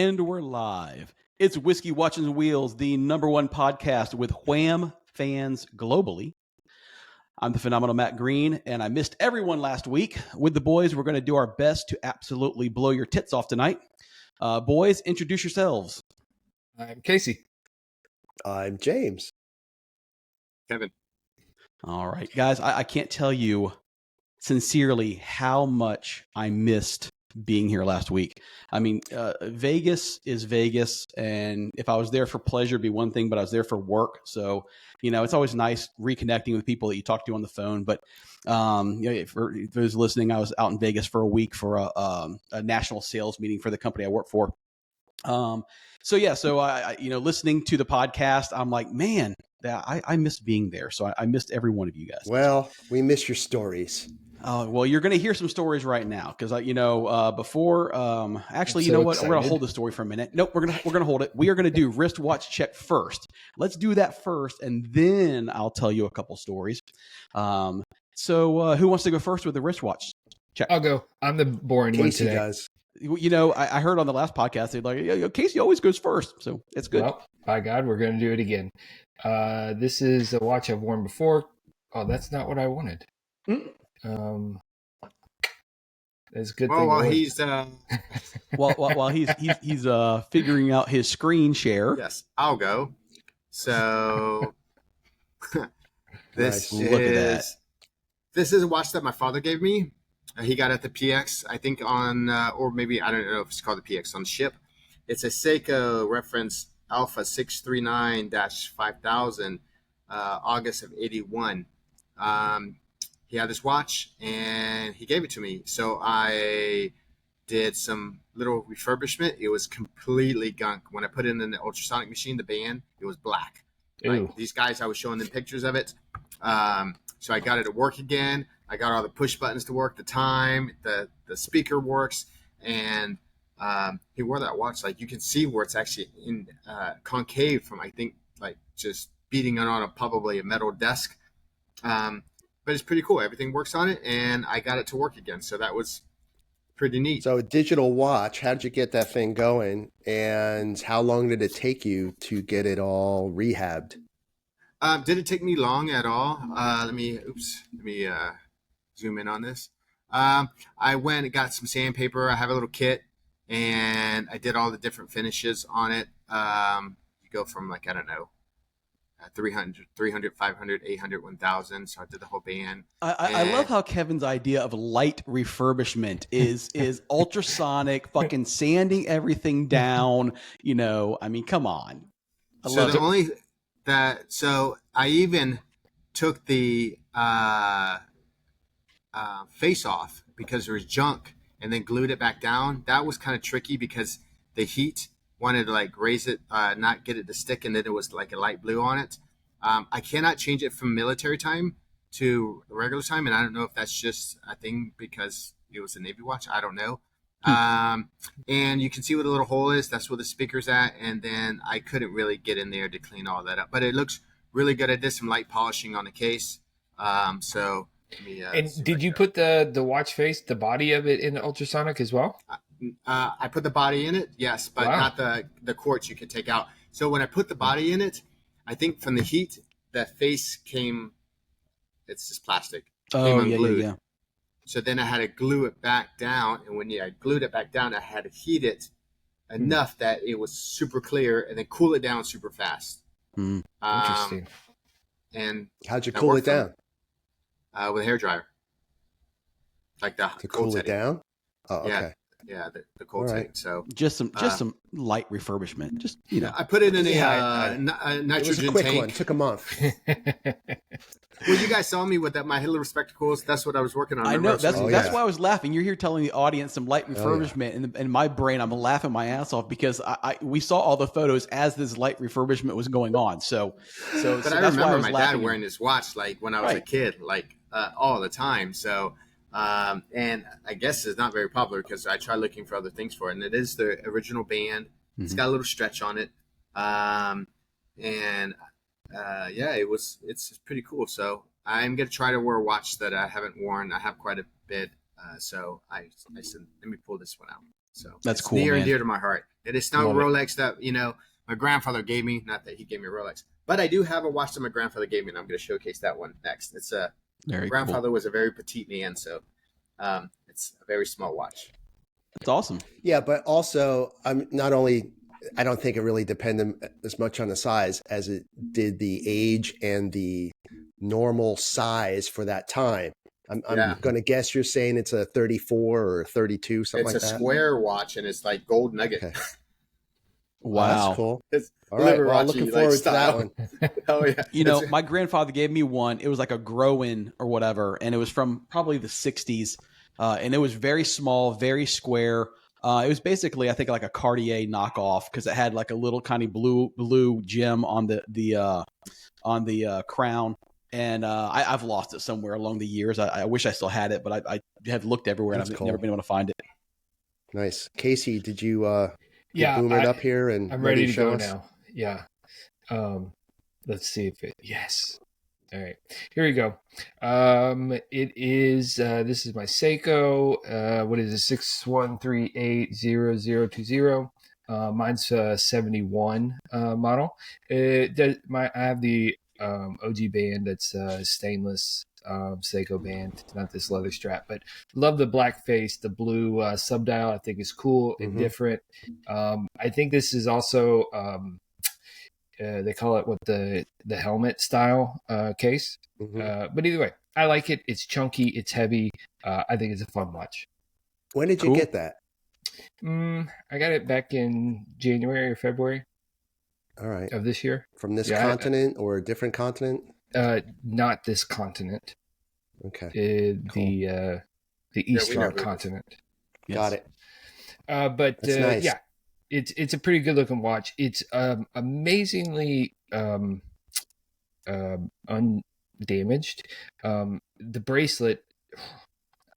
And we're live. It's Whiskey Watches and Wheels, the #1 podcast with Wham fans globally. I'm the phenomenal Matt Green, and I missed everyone last week. With the boys, we're going to do our best to absolutely blow your tits off tonight. Boys, introduce yourselves. I'm Casey. I'm James. Kevin. All right, guys, I can't tell you sincerely how much I missed being here last week. I mean, Vegas is Vegas, and if I was there for pleasure, it'd be one thing, but I was there for work. So, it's always nice reconnecting with people that you talk to on the phone. But for those listening, I was out in Vegas for a week for a national sales meeting for the company I work for. So I listening to the podcast, I'm like, man, I missed being there. So I missed every one of you guys. Well, we miss your stories. Well, you're going to hear some stories right now because before actually, you know what? We're going to hold the story for a minute. Nope, we're going to hold it. We are going to do wristwatch check first. Let's do that first, and then I'll tell you a couple stories. So who wants to go first with the wristwatch check? I'll go. I'm the boring one Casey today. does. I heard on the last podcast they're like, Casey always goes first, so it's good. Well, by God, we're going to do it again. This is a watch I've worn before. Oh, that's not what I wanted. It's a good thing. While he's while he's figuring out his screen share. yes, I'll go. So Nice. Look at that. This is a watch that my father gave me. He got at the PX, I think on, or maybe I don't know if it's called the PX on the ship. It's a Seiko reference Alpha 639-5000, August of '81. He had this watch and he gave it to me. So I did some little refurbishment. It was completely gunk. When I put it in the ultrasonic machine, the band, it was black. Like, these guys, I was showing them pictures of it. So I got it to work again. I got all the push buttons to work, the time, the speaker works. And he wore that watch. Like, you can see where it's actually in concave from, I think, like just beating on probably a metal desk. But it's pretty cool. Everything works on it, and I got it to work again. So that was pretty neat. So a digital watch, how did you get that thing going? And how long did it take you to get it all rehabbed? Didn't take me long at all. Let me zoom in on this. I went and got some sandpaper. I have a little kit, and I did all the different finishes on it. You go from 300, 500, 800, 1000. So I did the whole band. I love how Kevin's idea of light refurbishment is ultrasonic, fucking sanding everything down. Come on. So I even took the face off because there was junk and then glued it back down. That was kind of tricky because the heat wanted to raise it, not get it to stick, and then it was like a light blue on it. I cannot change it from military time to regular time, and I don't know if that's just a thing because it was a Navy watch. I don't know. And you can see where the little hole is. That's where the speaker's at, and then I couldn't really get in there to clean all that up. But it looks really good. I did some light polishing on the case. So let me, and did you put the watch face, the body of it, in the ultrasonic as well? I put the body in it, yes, but not the quartz you could take out. So when I put the body in it, I think from the heat, that face came, it's just plastic. Oh, yeah. So then I had to glue it back down. And when I glued it back down, I had to heat it enough that it was super clear and then cool it down super fast. Interesting. And How'd you cool it down? With a hairdryer. Like the To cold cool it setting. down? Oh, okay. Yeah. Yeah, the cold setting. So just some light refurbishment. Just I put it in a nitrogen it was a quick tank. one. It took a month. Well, you guys saw me with my little spectacles. That's what I was working on. I know. That's yeah. why I was laughing. You're here telling the audience some light refurbishment, and in my brain, I'm laughing my ass off because we saw all the photos as this light refurbishment was going on. So I that's remember why I was my laughing. dad wearing this watch when I was a kid, all the time. So. And I guess it's not very popular because I tried looking for other things for it. And it is the original band. Mm-hmm. It's got a little stretch on it. It's pretty cool. So I'm going to try to wear a watch that I haven't worn. I have quite a bit. So I said, let me pull this one out. So That's it's cool, near man. and dear to my heart. And it's not a Love it. Rolex that, my grandfather gave me. Not that he gave me a Rolex. But I do have a watch that my grandfather gave me, and I'm going to showcase that one next. It's my Very grandfather cool. was a very petite man, so it's a very small watch. That's awesome. Yeah, but also, I'm not only. I don't think it really depended as much on the size as it did the age and the normal size for that time. I'm Yeah. going to guess you're saying it's a 34 or 32, something It's like a that. square watch, and it's like gold nugget. Okay. Wow. That's cool. It's All right. Well, Liberace, looking like, forward to that style. one. Oh yeah. You know, my grandfather gave me one. It was like a grow-in or whatever, and it was from probably the 60s. And it was very small, very square. It was basically, I think, like a Cartier knockoff because it had like a little kind of blue gem on the crown. And I've lost it somewhere along the years. I wish I still had it, but I have looked everywhere, That's and I've cool. never been able to find it. Nice. Casey, did you get Yeah, Boomered up here and I'm ready to show go us? now. Yeah. Let's see if it. Yes. All right. Here we go. It is. This is my Seiko. What is it? 61380020. Mine's 71 model. I have the OG band that's stainless Seiko band, not this leather strap, but love the black face, the blue subdial. I think is cool and different. I think this is also they call it the helmet style case. But either way, I like it. It's chunky. It's heavy. I think it's a fun watch. When did you Cool. get that? I got it back in January or February All right. of this year. From this Yeah, continent or a different continent? Not this continent. Okay. The Eastern continent. Yes. Got it. But That's nice. yeah, it's a pretty good looking watch. It's amazingly undamaged. The bracelet,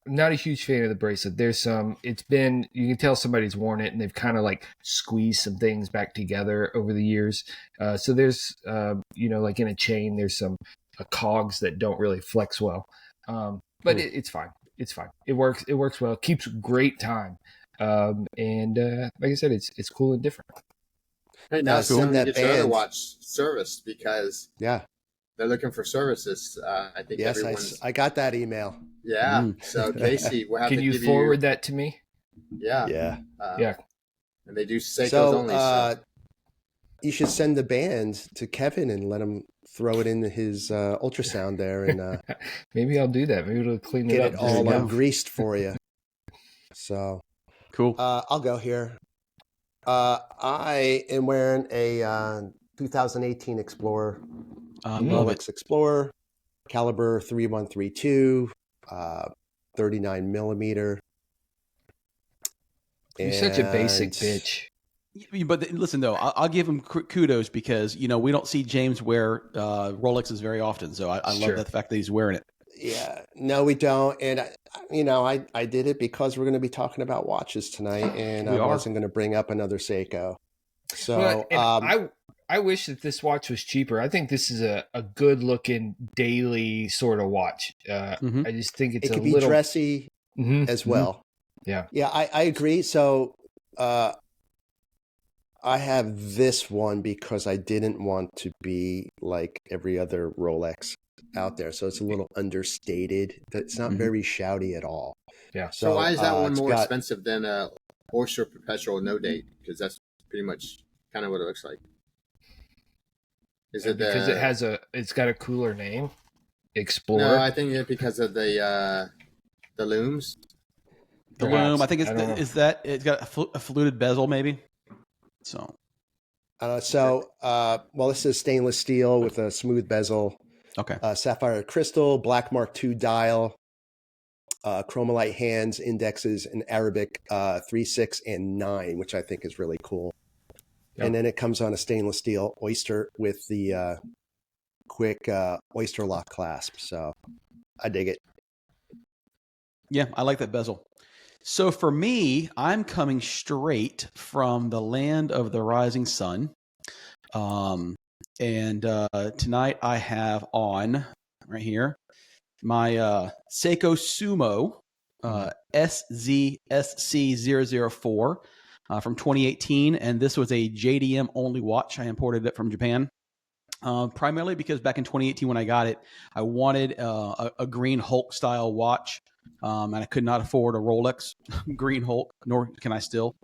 I'm not a huge fan of the bracelet. There's you can tell somebody's worn it and they've kind of like squeezed some things back together over the years. So there's, like in a chain, there's some cogs that don't really flex well. But it's fine. It's fine. It works. It works well. Keeps great time. And like I said, it's cool and different. Hey, now it's Cool. time to That get your other band. watch serviced because Yeah. they're looking for services. I think Yes, everyone's. I got that email. Yeah. So Casey, we'll have Can to you give forward that to me? Yeah. Yeah. Yeah. And they do Seikos So, only. So. you should send the band to Kevin and let him throw it in his ultrasound there and Maybe I'll do that. Maybe it'll clean get it it up. all you go. ungreased for you. So, Cool. I'll go here. I am wearing a 2018 Explorer, Love it. Rolex Explorer, caliber 3132, 39 millimeter. You're such a basic And- bitch. But listen, though, I'll give him kudos because we don't see James wear Rolexes very often. So I Sure. love the fact that he's wearing it. Yeah, no, we don't. And I did it because we're going to be talking about watches tonight, and We I are. wasn't going to bring up another Seiko. So Well, and I wish that this watch was cheaper. I think this is a good looking daily sort of watch. Mhm. I just think it's it a could be little dressy Mhm, as mhm. well. Yeah. Yeah, I agree. So I have this one because I didn't want to be like every other Rolex out there. So it's a little understated. It's not Mhm. very shouty at all. Yeah. So why is that one it's more got- expensive than a Oyster Perpetual No Date? Because that's pretty much kind of what it looks like. Is it Because it's got a cooler name, Explorer. No, I think it's because of the looms. The Perhaps. loom, I think I don't know. it's that it's got a fluted bezel, maybe. So Well, this is stainless steel with a smooth bezel, okay, sapphire crystal, black Mark II dial, chromolite hands, indexes, and Arabic 3, 6, and 9, which I think is really cool. Yep. And then it comes on a stainless steel Oyster with the quick Oyster lock clasp. So I dig it. yeah, I like that bezel. So for me, I'm coming straight from the land of the rising sun. And tonight I have on right here my Seiko Sumo SZSC004 from 2018. And this was a JDM only watch. I imported it from Japan. Primarily because back in 2018 when I got it, I wanted a green Hulk style watch, and I could not afford a Rolex green Hulk, nor can I still.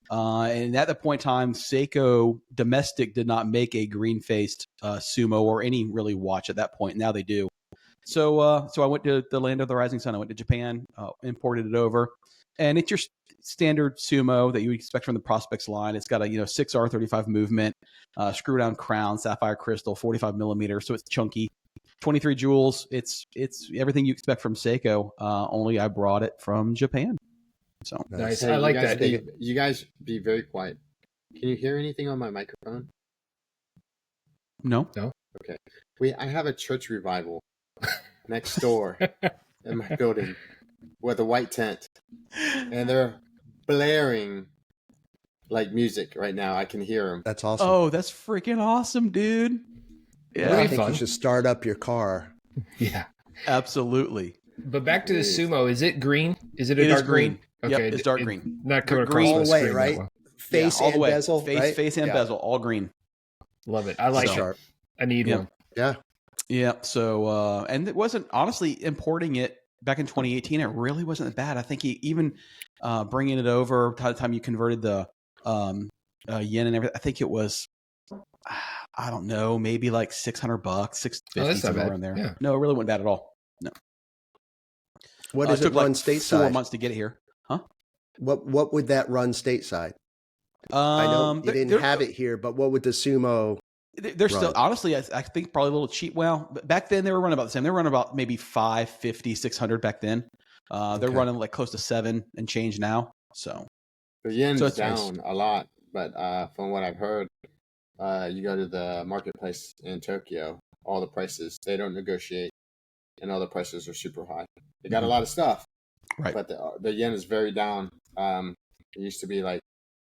And at that point in time, Seiko domestic did not make a green faced Sumo or any really watch at that point. Now they do. So I went to the land of the rising sun. I went to Japan, imported it over, and it's your standard Sumo that you would expect from the Prospects line. It's got a 6R35 movement, screw down crown, sapphire crystal, 45 millimeters, so it's chunky. 23 jewels. It's everything you expect from Seiko. Only I brought it from Japan. So Nice. Hey, I like that. You guys be very quiet. Can you hear anything on my microphone? no. Okay. I have a church revival next door in my building with a white tent, and they're blaring like music right now. I can hear them. That's awesome. Oh, that's freaking awesome, dude. That'd I be think fun. you should start up your car. Yeah. Absolutely. But back to the Sumo, is it green? Is it a It is dark green? Yep, it's dark green. Not coming Green across all my the way, screen right? that well. Face all the and way. bezel, right? Face and bezel, all green. Love it. I like So it. sharp. I need Yeah. one. Yeah. Yeah. So, and it wasn't, honestly, importing it back in 2018, it really wasn't that bad. I think even bringing it over by the time you converted the yen and everything, I think it was, I don't know, maybe like $600, $650, that's not somewhere bad. in there. Yeah. No, it really wasn't bad at all. No. What does it took run like stateside? 4 months to get it here. What would that run stateside? I know you didn't have it here, but what would the Sumo? They're still, run? honestly, I think probably a little cheap. Well, back then they were running about the same. They were running about maybe 550, 600 back then. They're Okay. running like close to 7 and change now. So The yen's So it's down a lot, but from what I've heard, you go to the marketplace in Tokyo, all the prices, they don't negotiate, and all the prices are super high. They got a lot of stuff, right. but the yen is very down. It used to be like,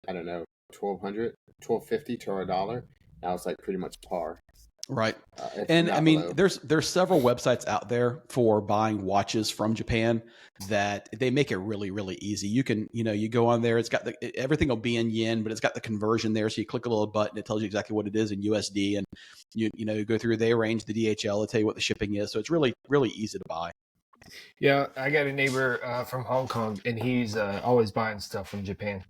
I don't know, 1,200, 1,250 to $1. Now it's like pretty much par. Right. if And not I mean, below. there's several websites out there for buying watches from Japan that they make it really, really easy. You can, you go on there, it's got everything will be in yen, but it's got the conversion there. So you click a little button, it tells you exactly what it is in USD, and you go through, they arrange the DHL, they tell you what the shipping is. So it's really, really easy to buy. Yeah, I got a neighbor from Hong Kong, and he's always buying stuff from Japan.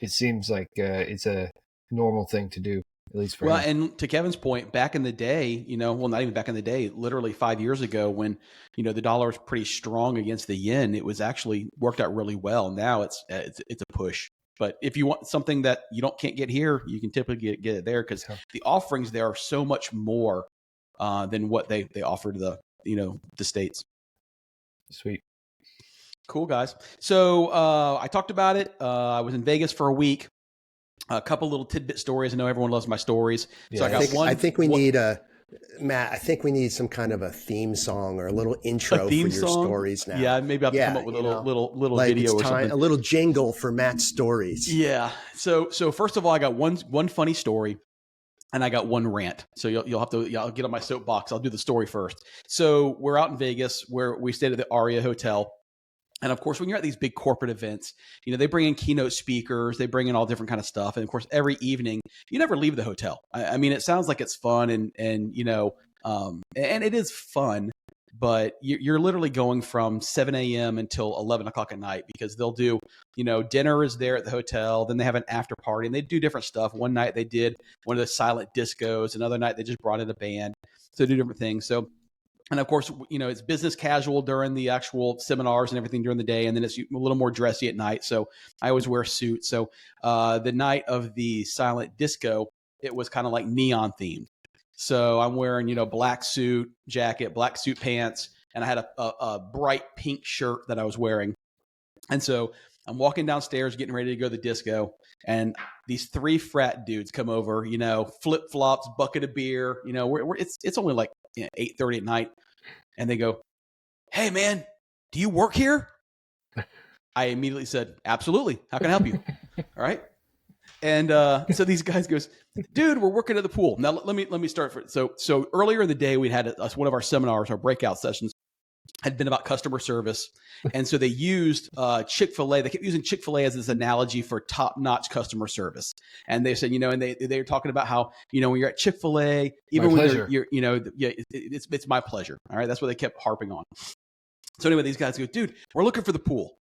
It seems like it's a normal thing to do, at least for Well, him. and to Kevin's point, back in the day, well, not even back in the day, literally 5 years ago when, the dollar was pretty strong against the yen, it was actually worked out really well. Now it's a push. But if you want something that you can't get here, you can typically get it there because the offerings there are so much more than what they offer to the States. Sweet. Cool, guys. So I talked about it. I was in Vegas for a week. A couple little tidbit stories. I know everyone loves my stories. Yeah, So I got I think we need Matt. I think we need some kind of a theme song or a little intro for your stories now. Yeah, maybe I'll have to come up with a little like video or something. A little jingle for Matt's stories. Yeah. So first of all, I got one funny story, and I got one rant. So you'll have to I'll get on my soapbox. I'll do the story first. So we're out in Vegas where we stayed at the Aria Hotel. And of course, when you're at these big corporate events, they bring in keynote speakers, they bring in all different kind of stuff. And of course, every evening, you never leave the hotel. I mean, it sounds like it's fun and it is fun, but you're literally going from 7 a.m. until 11 o'clock at night because they'll do, dinner is there at the hotel. Then they have an after party and they do different stuff. One night they did one of the silent discos. Another night they just brought in a band. So they do different things. So, and of course, it's business casual during the actual seminars and everything during the day. And then it's a little more dressy at night. So I always wear a suit. So the night of the silent disco, it was kind of like neon themed. So I'm wearing, black suit jacket, black suit pants, and I had a bright pink shirt that I was wearing. And so I'm walking downstairs, getting ready to go to the disco, and these 3 frat dudes come over, flip flops, bucket of beer, it's only like 8:30 at night, and they go, "Hey man, do you work here?" I immediately said, "Absolutely. How can I help you?" All right. And so these guys goes, "Dude, we're working at the pool." Now let me start. So earlier in the day, we had one of our seminars, our breakout sessions, had been about customer service. And so they used Chick-fil-A. They kept using Chick-fil-A as this analogy for top-notch customer service. And they said, and they were talking about how, when you're at Chick-fil-A, even when you're it's my pleasure. All right. That's what they kept harping on. So anyway, these guys go, dude, we're looking for the pool.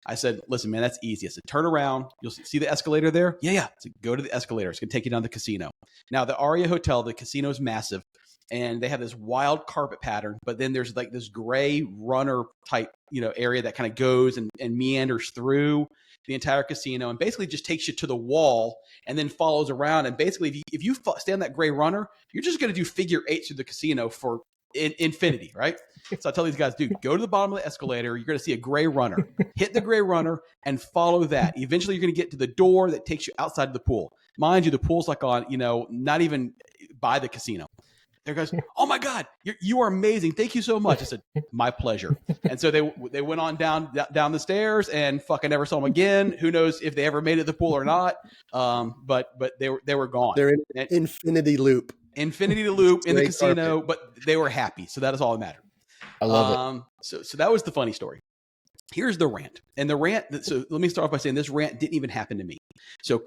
I said, listen, man, that's easy. I said, turn around. You'll see the escalator there? Yeah. So go to the escalator. It's going to take you down to the casino. Now, the Aria Hotel, the casino is massive, and they have this wild carpet pattern, but then there's like this gray runner type, area that kind of goes and meanders through the entire casino and basically just takes you to the wall and then follows around. And basically, if you stay on that gray runner, you're just going to do figure eight through the casino for infinity, right? So I tell these guys, dude, go to the bottom of the escalator. You're going to see a gray runner. Hit the gray runner and follow that. Eventually, you're going to get to the door that takes you outside of the pool. Mind you, the pool's like on, not even by the casino. There goes, oh my God, you are amazing. Thank you so much. I said, my pleasure. And so they went on down the stairs and fucking never saw them again. Who knows if they ever made it to the pool or not? But they were gone. They're in infinity loop. Infinity loop in the casino, but they were happy. So that is all that mattered. I love it. So that was the funny story. Here's the rant. And the rant, so let me start off by saying this rant didn't even happen to me. So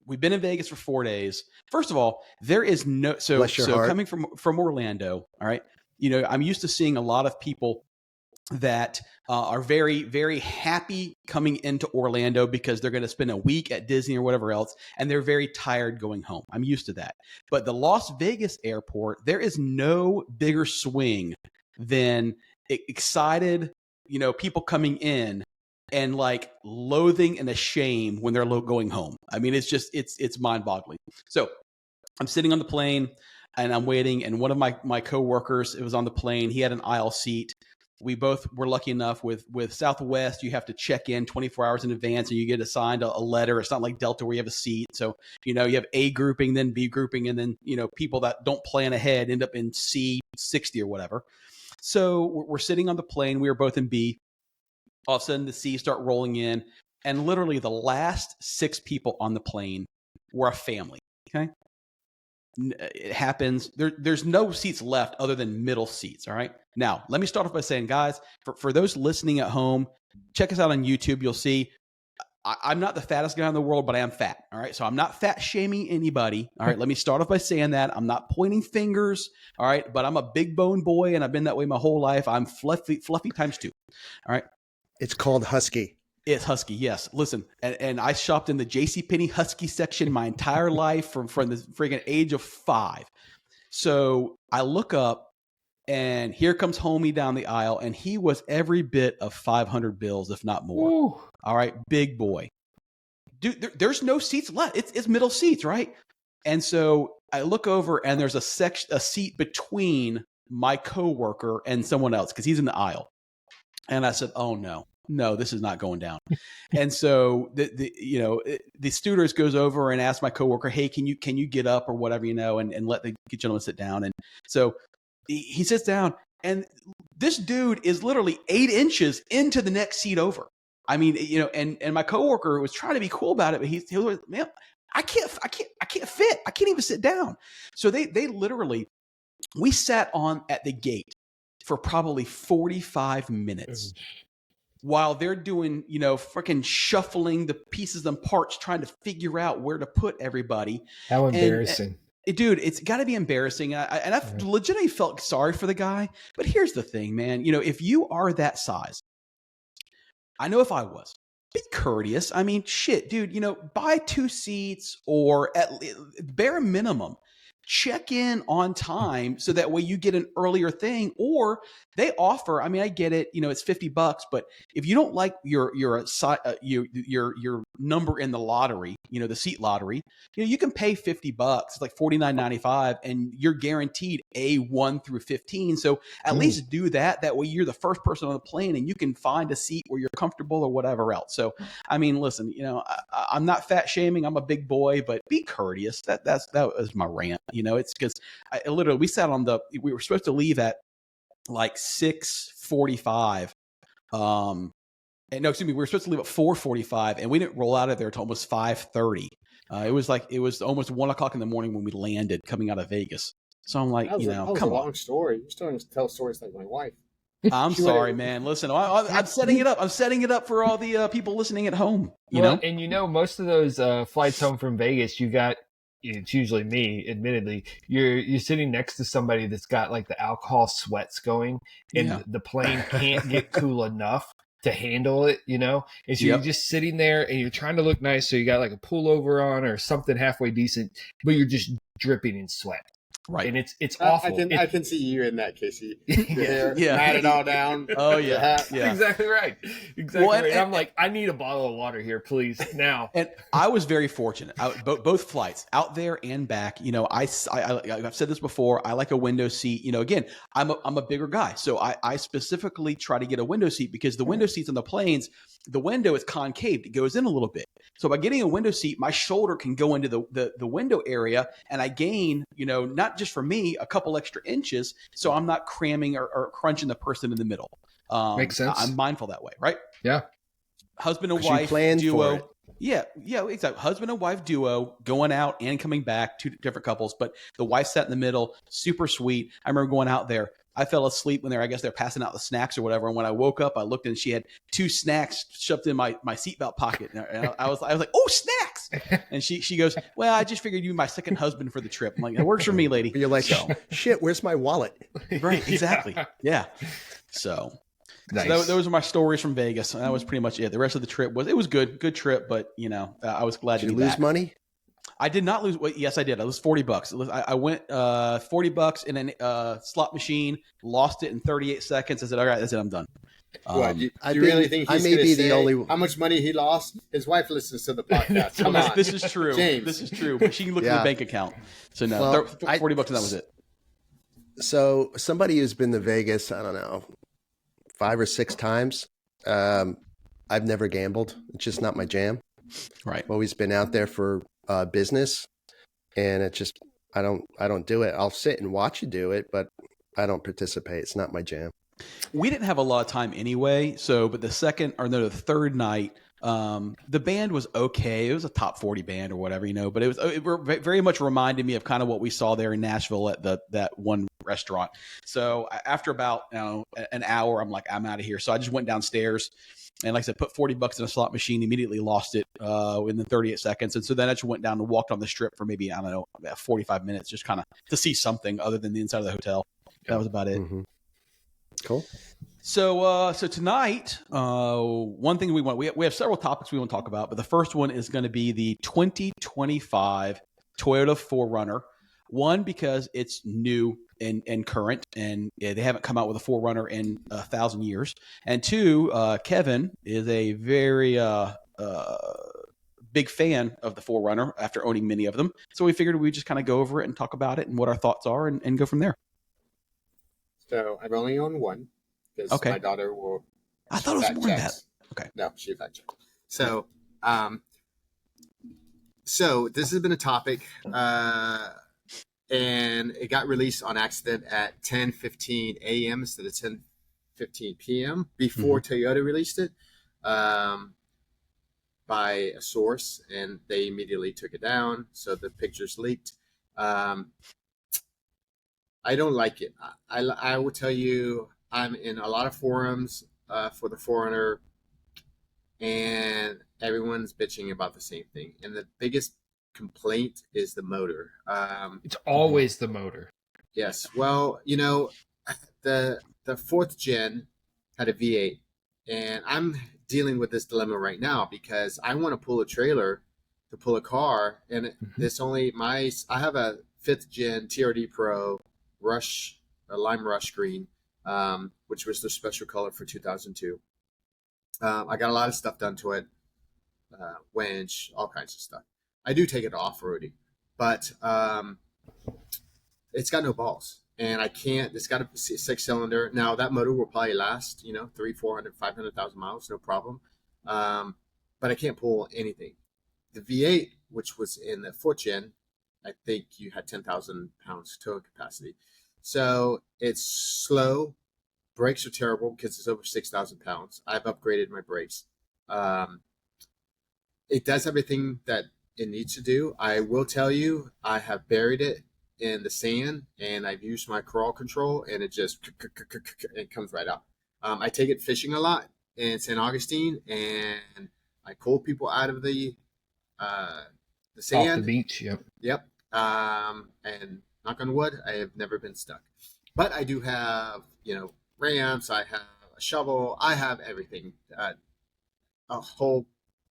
we've been in Vegas for 4 days. First of all, there is no, so coming from Orlando, all right, I'm used to seeing a lot of people that are very, very happy coming into Orlando because they're going to spend a week at Disney or whatever else, and they're very tired going home. I'm used to that. But the Las Vegas airport, there is no bigger swing than excited, people coming in and like loathing and a shame when they're going home. I mean, it's just, it's mind boggling. So I'm sitting on the plane and I'm waiting. And one of my coworkers, it was on the plane. He had an aisle seat. We both were lucky enough with Southwest. You have to check in 24 hours in advance and you get assigned a letter. It's not like Delta where you have a seat. So, you have A grouping, then B grouping, and then, people that don't plan ahead end up in C60 or whatever. So we're sitting on the plane. We were both in B. All of a sudden the C's start rolling in, and literally the last 6 people on the plane were a family. Okay. It happens. There's no seats left other than middle seats. All right. Now, let me start off by saying, guys, for those listening at home, check us out on YouTube. You'll see I'm not the fattest guy in the world, but I am fat. All right. So I'm not fat shaming anybody. All right. Let me start off by saying that. I'm not pointing fingers. All right. But I'm a big bone boy and I've been that way my whole life. I'm fluffy times 2. All right. It's called Husky. It's Husky, yes. Listen, and I shopped in the JCPenney Husky section my entire life from the freaking age of 5. So I look up, and here comes homie down the aisle, and he was every bit of 500 bills, if not more. Ooh. All right, big boy. Dude, there's no seats left. It's middle seats, right? And so I look over, and there's a seat between my coworker and someone else because he's in the aisle. And I said, oh, no, this is not going down. And so the stewardess goes over and asks my coworker, hey, can you get up or whatever, and let the gentleman sit down. And so he sits down, and this dude is literally 8 inches into the next seat over. I mean, and my coworker was trying to be cool about it, but he was, man, I can't fit. I can't even sit down. So they literally, we sat at the gate for probably 45 minutes. While they're doing, freaking shuffling the pieces and parts, trying to figure out where to put everybody. How embarrassing. Dude, it's got to be embarrassing. And I've legitimately felt sorry for the guy. But here's the thing, man. If you are that size, I know if I was, be courteous. I mean, shit, dude, buy 2 seats or at bare minimum. Check in on time so that way you get an earlier thing, or they offer. I mean, I get it. It's $50, but if you don't like your number in the lottery, the seat lottery, you can pay $50. It's like $49.95, and you're guaranteed A1 through 15. So at least do that. That way you're the first person on the plane, and you can find a seat where you're comfortable or whatever else. So I mean, listen, I'm not fat shaming. I'm a big boy, but be courteous. That was my rant. It's because we were supposed to leave at like 6:45. We were supposed to leave at 4:45, and we didn't roll out of there until almost 5:30. It was almost 1 o'clock in the morning when we landed coming out of Vegas. So I'm like, that was come a long on. story. You're starting to tell stories like my wife. I'm sorry, man. Listen, I'm setting it up. I'm setting it up for all the people listening at home. You know, and most of those flights home from Vegas, it's usually me, admittedly. You're sitting next to somebody that's got like the alcohol sweats going, and Yeah. the plane can't get cool enough to handle it, and so you're just sitting there and you're trying to look nice, so you got like a pullover on or something halfway decent, but you're just dripping in sweat. Right. And it's awful. I can see you in that, Casey. Your hair Yeah. matted all down. Oh yeah. Yeah. Exactly right. Exactly right. And I'm like, I need a bottle of water here, please, now. And I was very fortunate. Both flights, out there and back. You know, I've said this before. I like a window seat. You know, again, I'm a bigger guy, so I specifically try to get a window seat because the window seats on the planes, the window is concave. It goes in a little bit. So by getting a window seat, my shoulder can go into the window area, and I gain, not just for me, a couple extra inches, so I'm not cramming or crunching the person in the middle. Makes sense. I'm mindful that way, right? Yeah. Husband and 'Cause you wife planned duo. for it. Yeah, exactly. Husband and wife duo, going out and coming back, two different couples, but the wife sat in the middle, super sweet. I remember going out there. I fell asleep when I guess they're passing out the snacks or whatever. And when I woke up, I looked and she had 2 snacks shoved in my seatbelt pocket. And I was like, oh, snacks. And she goes, well, I just figured you were my second husband for the trip. I'm like, it works for me, lady. But you're like, shit, where's my wallet? Right, exactly. Yeah. So, Nice. so those are my stories from Vegas. And that was pretty much it. The rest of the trip was good trip, but I was glad Did to you be lose back. money? I did not lose. Well, yes, I did. I lost $40. I went $40 in a slot machine, lost it in 38 seconds. I said, all right, that's it. I'm done. What, do I you really think I he's may going to be say the only- how much money he lost? His wife listens to the podcast. Come on. This is true. James. This is true. But she can look at Yeah. the bank account. So no, Well, $40 and that was it. So somebody who's been to Vegas, I don't know, 5 or 6 times. I've never gambled. It's just not my jam. Right. I've always been out there for business, and it just I don't do it. I'll sit and watch you do it, but I don't participate. It's not my jam. We didn't have a lot of time anyway. So, but the third night, the band was okay. It was a top 40 band or whatever, but it very much reminded me of kind of what we saw there in Nashville at that one restaurant. So after about an hour, I'm like, I'm out of here. So I just went downstairs and, like I said, put $40 in a slot machine, immediately lost it within 38 seconds. And so then I just went down and walked on the strip for maybe, I don't know, about 45 minutes, just kind of to see something other than the inside of the hotel. That was about it. Mm-hmm. Cool. So tonight, one thing we have several topics we want to talk about, but the first one is going to be the 2025 Toyota 4Runner. One, because it's new and current, and they haven't come out with a 4Runner in 1,000 years. And 2, Kevin is a very big fan of the 4Runner after owning many of them. So we figured we'd just kind of go over it and talk about it and what our thoughts are and go from there. So I've only owned one because my daughter will. I thought it was more than that. Okay. No, she fact checked. So, so this has been a topic, and it got released on accident at 10:15 a.m. instead of 10:15 p.m. before Toyota released it, by a source, and they immediately took it down. So the pictures leaked. I don't like it. I will tell you, I'm in a lot of forums for the 4Runner, and everyone's bitching about the same thing. And the biggest complaint is the motor. It's always the motor. Yes. Well, the 4th gen had a V8, and I'm dealing with this dilemma right now because I want to pull a trailer to pull a car, and this I have a 5th gen TRD Pro Rush, lime rush green, which was the special color for 2002. I got a lot of stuff done to it, winch, all kinds of stuff. I do take it off-roading, but it's got no balls, and I can't. It's got a 6-cylinder. Now that motor will probably last, 300, 400, 500,000 miles, no problem. But I can't pull anything. The V8, which was in the 4th gen, I think you had 10,000 pounds towing capacity. So it's slow. Brakes are terrible because it's over 6,000 pounds. I've upgraded my brakes. It does everything that it needs to do. I will tell you, I have buried it in the sand, and I've used my crawl control, and it just it comes right out. I take it fishing a lot in St. Augustine, and I pull people out of the sand. Off the beach. Yep. Yep. And knock on wood, I have never been stuck. But I do have, ramps. I have a shovel. I have everything. A whole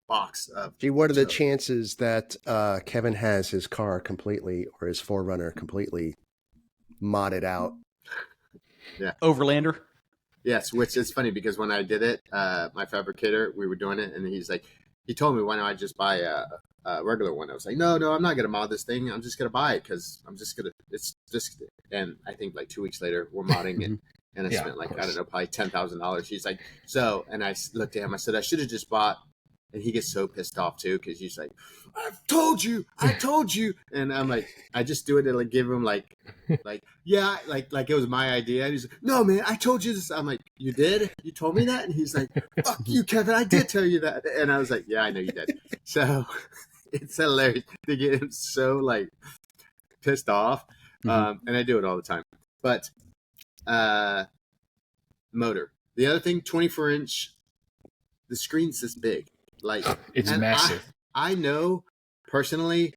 box of. Gee, what are the chances that Kevin has his car completely, or his 4Runner completely modded out? Yeah. Overlander. Yes, which is funny because when I did it, my fabricator, we were doing it, and he told me, why don't I just buy a regular one? I was like, no, I'm not going to mod this thing. I'm just going to buy it because and I think like 2 weeks later, we're modding it. And I spent like, I don't know, probably $10,000. He's like, and I looked at him, I said, I should have just bought. And he gets so pissed off too, because he's like, I told you. And I'm like, I just do it to like give him like yeah, like it was my idea. And he's like, no man, I told you this. I'm like, you did? You told me that? And he's like, fuck you, Kevin, I did tell you that. And I was like, yeah, I know you did. So it's hilarious to get him so like pissed off. And I do it all the time. But motor. The other thing, 24-inch, the screen's this big. Like it's massive. I know personally,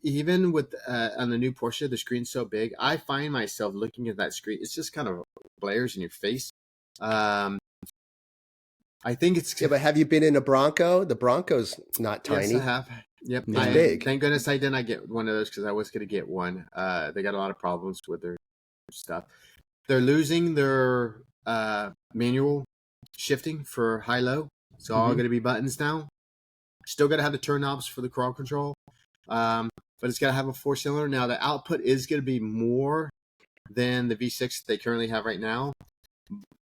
even with on the new Porsche, the screen's so big, I find myself looking at that screen. It's just kind of glares in your face. I think it's but have you been in a Bronco? The Bronco's not tiny. Yes, I have. Yep, it's big. Thank goodness I did not get one of those because I was going to get one. They got a lot of problems with their stuff. They're losing their manual shifting for high-low. It's all going to be buttons now. Still got to have the turn knobs for the crawl control. But it's got to have a 4-cylinder. Now, the output is going to be more than the V6 they currently have right now.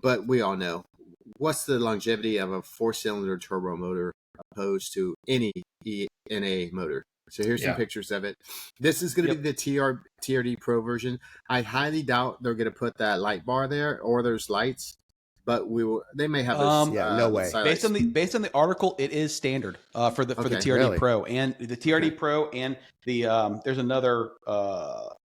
But we all know, what's the longevity of a 4-cylinder turbo motor opposed to any NA motor? So here's some pictures of it. This is going to be the TRD Pro version. I highly doubt they're going to put that light bar there, or there's lights. But they may have this. No way. Based on the article, it is standard for the TRD Pro and the TRD Pro and the there's another top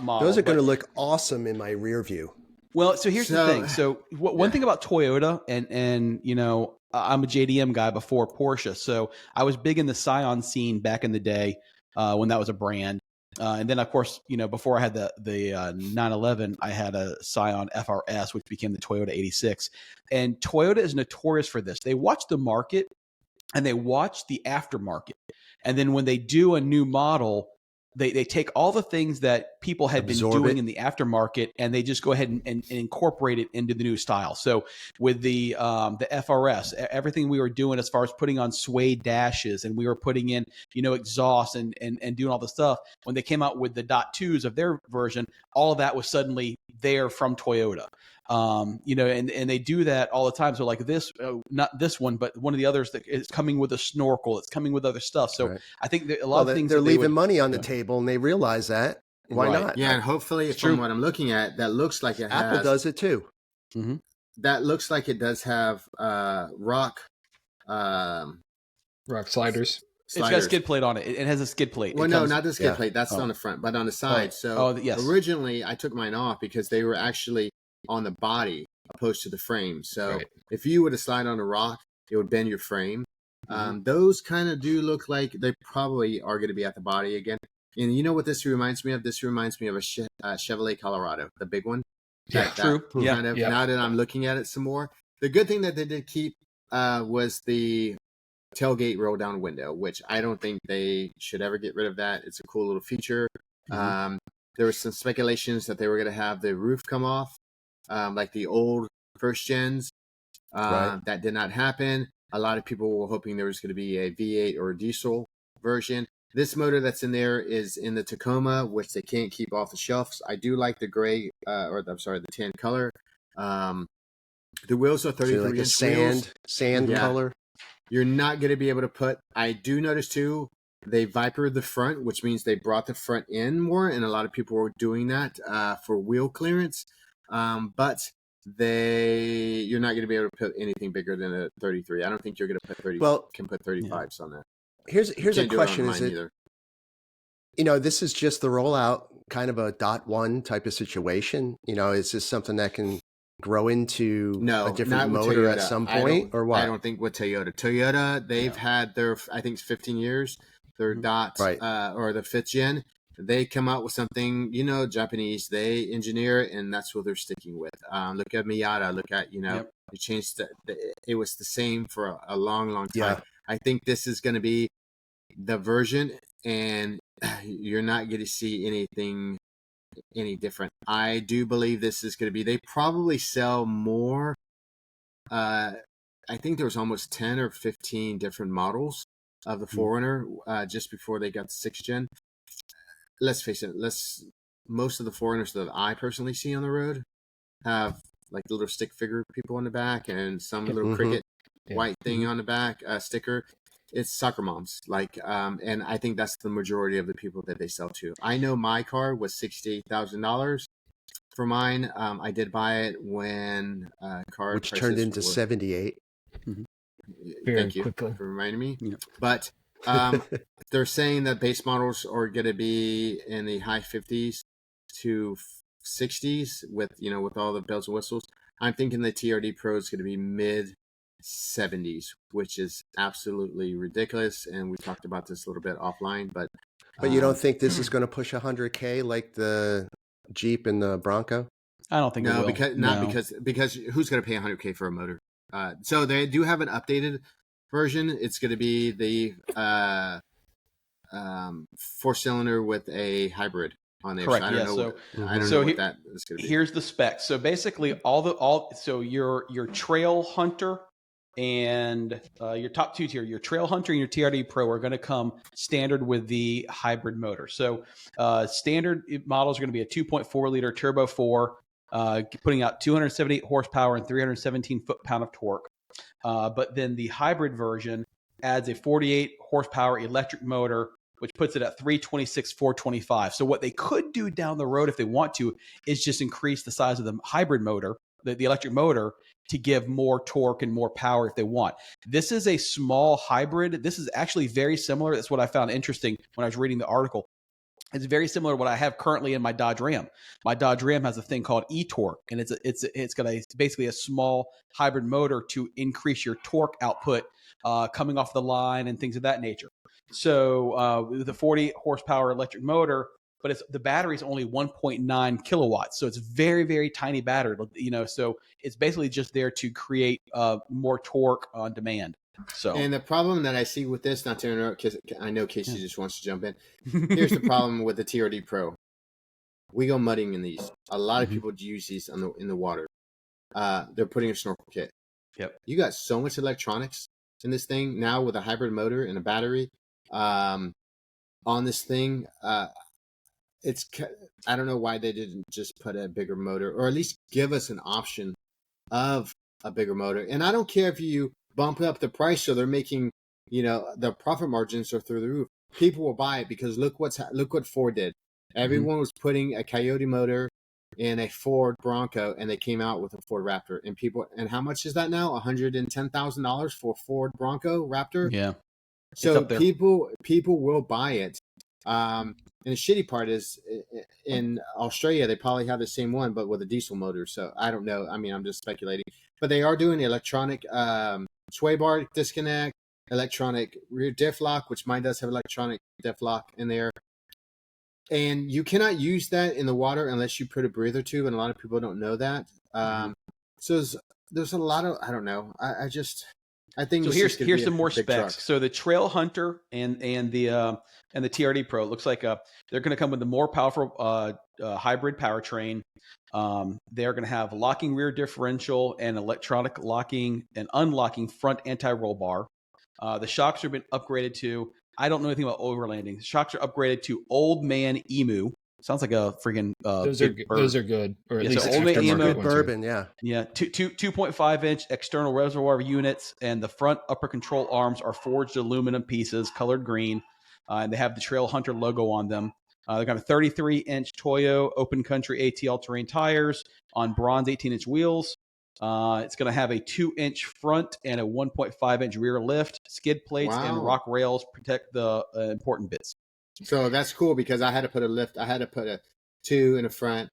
model. Those are going to look awesome in my rear view. Well, so here's the thing. So one thing about Toyota, and I'm a JDM guy before Porsche, so I was big in the Scion scene back in the day when that was a brand. And then, of course, before I had the 911, I had a Scion FRS, which became the Toyota 86. And Toyota is notorious for this. They watch the market and they watch the aftermarket. And then when they do a new model, they take all the things that people had been doing in the aftermarket and they just go ahead and incorporate it into the new style. So with the FRS, everything we were doing as far as putting on suede dashes and we were putting in, exhaust and doing all the stuff, when they came out with the .2s of their version, all of that was suddenly there from Toyota. And they do that all the time. So like this, not this one, but one of the others that is coming with a snorkel. It's coming with other stuff. So I think that a lot of things they're leaving money on the table and they realize that. Why not? Yeah, and hopefully from what I'm looking at, that looks like it has. Apple does it too. Mm-hmm. That looks like it does have rock sliders. It's got a skid plate on it. It has a skid plate. Well, no, not the skid plate. That's on the front, but on the side. Yes. Originally, I took mine off because they were actually on the body opposed to the frame. So if you were to slide on a rock, it would bend your frame. Those kind of do look like they probably are going to be at the body again. And you know what this reminds me of? This reminds me of a Chevrolet Colorado, the big one. True. Now that I'm looking at it some more. The good thing that they did keep was the tailgate roll down window, which I don't think they should ever get rid of that. It's a cool little feature. There was some speculations that they were going to have the roof come off, like the old first gens. That did not happen. A lot of people were hoping there was going to be a V8 or a diesel version. This motor that's in there is in the Tacoma, which they can't keep off the shelves. I do like the gray, the tan color. The wheels are 33-inch wheels. Sand color. You're not going to be able to put. I do notice too, they vipered the front, which means they brought the front in more, and a lot of people were doing that for wheel clearance. But you're not going to be able to put anything bigger than a 33. I don't think you're going to put 30. Can put 35s on that. Here's a question: is it? This is just the rollout, kind of a .1 type of situation. Is this something that can grow into No, a different not with motor Toyota. at some I point, or what? I don't think with Toyota. Toyota, they've had their, I think it's 15 years, their dot Right. or the fifth gen. They come out with something, Japanese. They engineer it, and that's what they're sticking with. Look at Miata. Look at, Yep. it changed. It was the same for a long, long time. Yeah. I think this is going to be the version, and you're not going to see anything any different. I do believe this is going to be. They probably sell more. I think there was almost 10 or 15 different models of the 4Runner just before they got the 6th gen. Let's face it. Most of the 4Runners that I personally see on the road have like little stick figure people on the back and some little cricket white thing on the back sticker. It's soccer moms, and I think that's the majority of the people that they sell to. I know my car was $68,000 for mine. I did buy it when car Which prices turned into were 78. Very Thank you quickly. for reminding me. Yeah. But they're saying that base models are going to be in the high 50s to 60s with all the bells and whistles. I'm thinking the TRD Pro is going to be mid 70s, which is absolutely ridiculous. And we talked about this a little bit offline, but You don't think this is going to push 100K like the Jeep and the Bronco? I don't think it no, will. because who's going to pay 100K for a motor? So they do have an updated version. It's going to be the 4-cylinder with a hybrid on there. Correct. So I don't know. I don't So know what that is going to be. Here's the specs. So basically, so your Trail Hunter and your top two tier, your Trail Hunter and your TRD Pro are going to come standard with the hybrid motor. So standard models are going to be a 2.4 liter turbo 4, putting out 278 horsepower and 317 foot-pound of torque. But then the hybrid version adds a 48 horsepower electric motor, which puts it at 326, 425. So what they could do down the road if they want to is just increase the size of the hybrid motor, the electric motor, to give more torque and more power if they want. This is a small hybrid. This is actually very similar. That's what I found interesting when I was reading the article. It's very similar to what I have currently in my Dodge Ram. My Dodge Ram has a thing called e-torque, and it's got basically a small hybrid motor to increase your torque output coming off the line and things of that nature. So with the 40 horsepower electric motor, but the battery is only 1.9 kilowatts, so it's very, very tiny battery. So it's basically just there to create more torque on demand. So, and the problem that I see with this, not to interrupt, because I know Casey just wants to jump in. Here's the problem with the TRD Pro. We go mudding in these. A lot of people use these in the water. They're putting a snorkel kit. Yep. You got so much electronics in this thing now with a hybrid motor and a battery on this thing. I don't know why they didn't just put a bigger motor, or at least give us an option of a bigger motor. And I don't care if you bump up the price so they're making, the profit margins are through the roof. People will buy it because look what Ford did. Everyone was putting a Coyote motor in a Ford Bronco, and they came out with a Ford Raptor. And how much is that now? $110,000 for a Ford Bronco Raptor. Yeah. So people will buy it. And the shitty part is in Australia, they probably have the same one, but with a diesel motor. So I don't know. I mean, I'm just speculating. But they are doing the electronic sway bar disconnect, electronic rear diff lock, which mine does have electronic diff lock in there. And you cannot use that in the water unless you put a breather tube, and a lot of people don't know that. So there's a lot of, I don't know. I think so. Here's some more specs. Truck. So the Trail Hunter and the TRD Pro looks like they're going to come with the more powerful hybrid powertrain. They're going to have locking rear differential and electronic locking and unlocking front anti-roll bar. The shocks have been upgraded to. I don't know anything about overlanding. The shocks are upgraded to Old Man Emu. Sounds like a freaking. Those are good. Or at least Old Man Emu bourbon. Yeah. 2.5 inch external reservoir units, and the front upper control arms are forged aluminum pieces, colored green, and they have the Trail Hunter logo on them. They're going to have 33-inch Toyo Open Country AT all-terrain tires on bronze 18-inch wheels. It's going to have a 2-inch front and a 1.5-inch rear lift. Skid plates and rock rails protect the important bits. So that's cool because I had to put a 2 in the front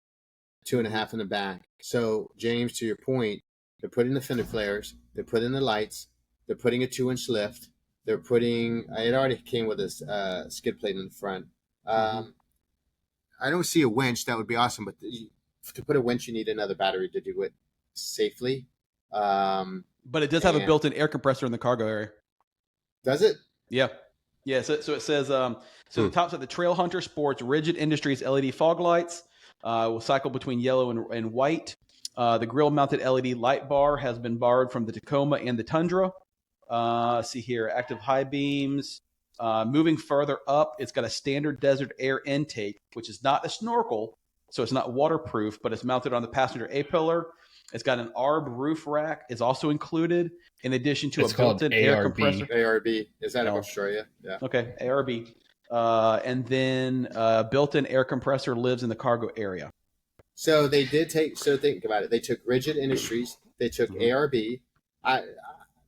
2.5 in the back. So James, to your point, they're putting the fender flares, they're putting the lights, they're putting a 2-inch lift, they're putting. It already came with a skid plate in the front. I don't see a winch. That would be awesome, but to put a winch, you need another battery to do it safely. But it does have a built-in air compressor in the cargo area. Does it? Yeah. Yeah. So it says, the top side, the Trail Hunter sports Rigid Industries LED fog lights, will cycle between yellow and white. The grill-mounted LED light bar has been borrowed from the Tacoma and the Tundra. See here, active high beams. Moving further up, it's got a standard desert air intake, which is not a snorkel, so it's not waterproof, but it's mounted on the passenger A-pillar. It's got an ARB roof rack is also included, in addition to a built-in air compressor. ARB. Is that in Australia? Yeah. Okay, ARB. And then built-in air compressor lives in the cargo area. So they did take. So think about it. They took Rigid Industries. They took ARB.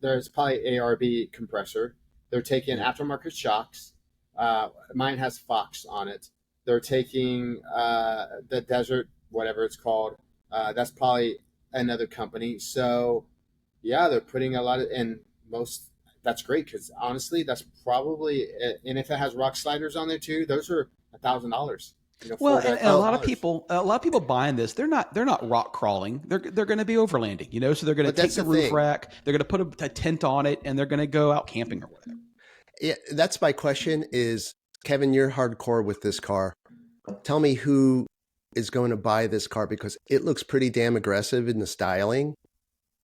There's probably ARB compressor. They're taking aftermarket shocks. Mine has Fox on it. They're taking the Desert, whatever it's called. That's probably another company. So, yeah, they're putting a lot of, and most, that's great because honestly, that's probably, and if it has rock sliders on there too, those are $1,000. Well, and a lot of people buying this, they're not rock crawling. They're going to be overlanding, so they're going to take the roof rack, they're going to put a tent on it, and they're going to go out camping or whatever. Yeah, that's my question is, Kevin, you're hardcore with this car. Tell me who is going to buy this car, because it looks pretty damn aggressive in the styling.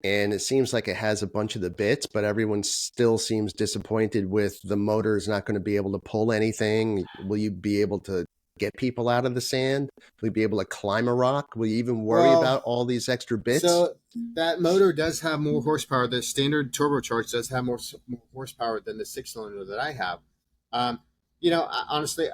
And it seems like it has a bunch of the bits, but everyone still seems disappointed with the motor is not going to be able to pull anything. Will you be able to get people out of the sand? Will you be able to climb a rock? Will you even worry about all these extra bits? So that motor does have more horsepower. The standard turbocharged does have more horsepower than the 6-cylinder that I have. Honestly,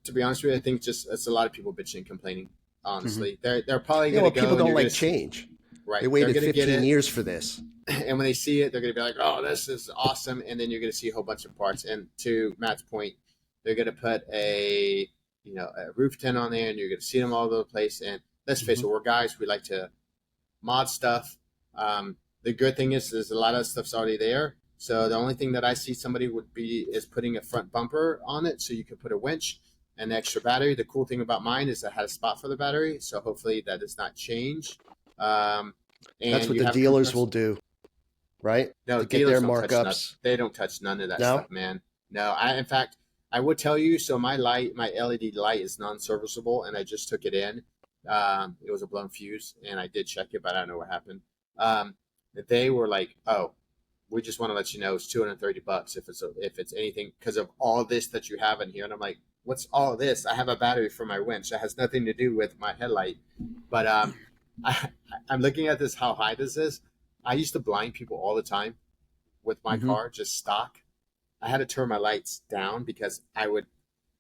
to be honest with you, I think just it's a lot of people bitching and complaining. Honestly, they're probably going to go. People don't like change. Right. They waited 15 years for this. And when they see it, they're going to be like, oh, this is awesome. And then you're going to see a whole bunch of parts. And to Matt's point, they're going to put a roof tent on there, and you're going to see them all over the place. And let's face it, we're guys. We like to mod stuff. The good thing is a lot of stuff's already there. So the only thing that I see somebody is putting a front bumper on it, so you can put a winch and extra battery. The cool thing about mine is it had a spot for the battery. So hopefully that does not change. That's what the dealers will do, right? No, to get their markups. They don't touch none of that stuff, man. No, in fact, I would tell you. So my LED light is non-serviceable, and I just took it in. It was a blown fuse, and I did check it, but I don't know what happened. They were like, "Oh, we just want to let you know it's $230 if it's anything because of all this that you have in here." And I'm like, "What's all this? I have a battery for my winch. That has nothing to do with my headlight." But I'm looking at this, how high this is. I used to blind people all the time with my car, just stock. I had to turn my lights down because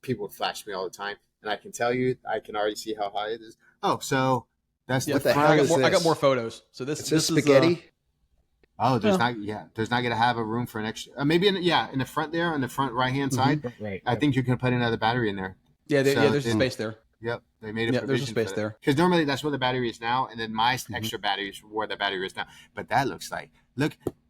people would flash me all the time. And I can tell you, I can already see how high it is. Oh, so that's what the hell is this? I got more photos. So this is spaghetti. There's not going to have a room for an extra. Maybe in the front there, on the front right-hand side. Right. I think you can put another battery in there. Yeah, there's a space there. Yep, they made a there's a space there. Because normally that's where the battery is now, and then my extra battery is where the battery is now. But that looks like,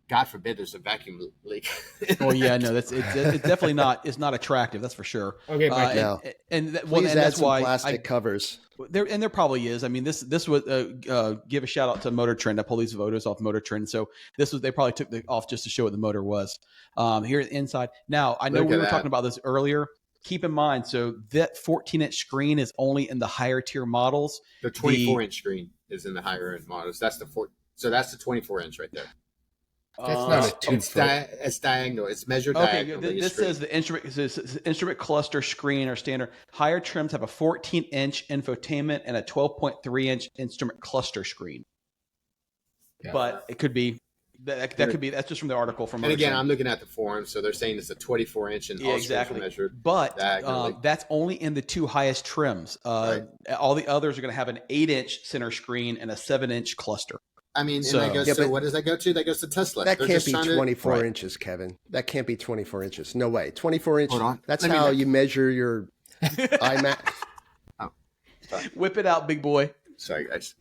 God forbid there's a vacuum leak. Oh yeah, no, it's definitely not. It's not attractive, that's for sure. Okay, Mike. And that's why plastic covers. There probably is. I mean, this would give a shout out to Motor Trend. I pulled these photos off Motor Trend, so they probably took it off just to show what the motor was. Here inside. Now I know we were talking about this earlier. Keep in mind, so that 14-inch screen is only in the higher tier models. The 24-inch screen is in the higher end models. That's the 24-inch right there. That's not a 2-foot. It's diagonal. It's measured diagonal. This says the instrument cluster screen or standard. Higher trims have a 14-inch infotainment and a 12.3-inch instrument cluster screen. Yeah. But it could be. That could be. That's just from the article from. And again, I'm looking at the forum, so they're saying it's a 24-inch and exactly measured. But that's only in the two highest trims. Right. All the others are going to have an 8-inch center screen and a 7-inch cluster. I mean, what does that go to? That goes to Tesla. That can't be 24 inches, Kevin. That can't be 24 inches. No way. 24 inches. Hold on. That's how you measure your iMac. Whip it out, big boy. Sorry, guys.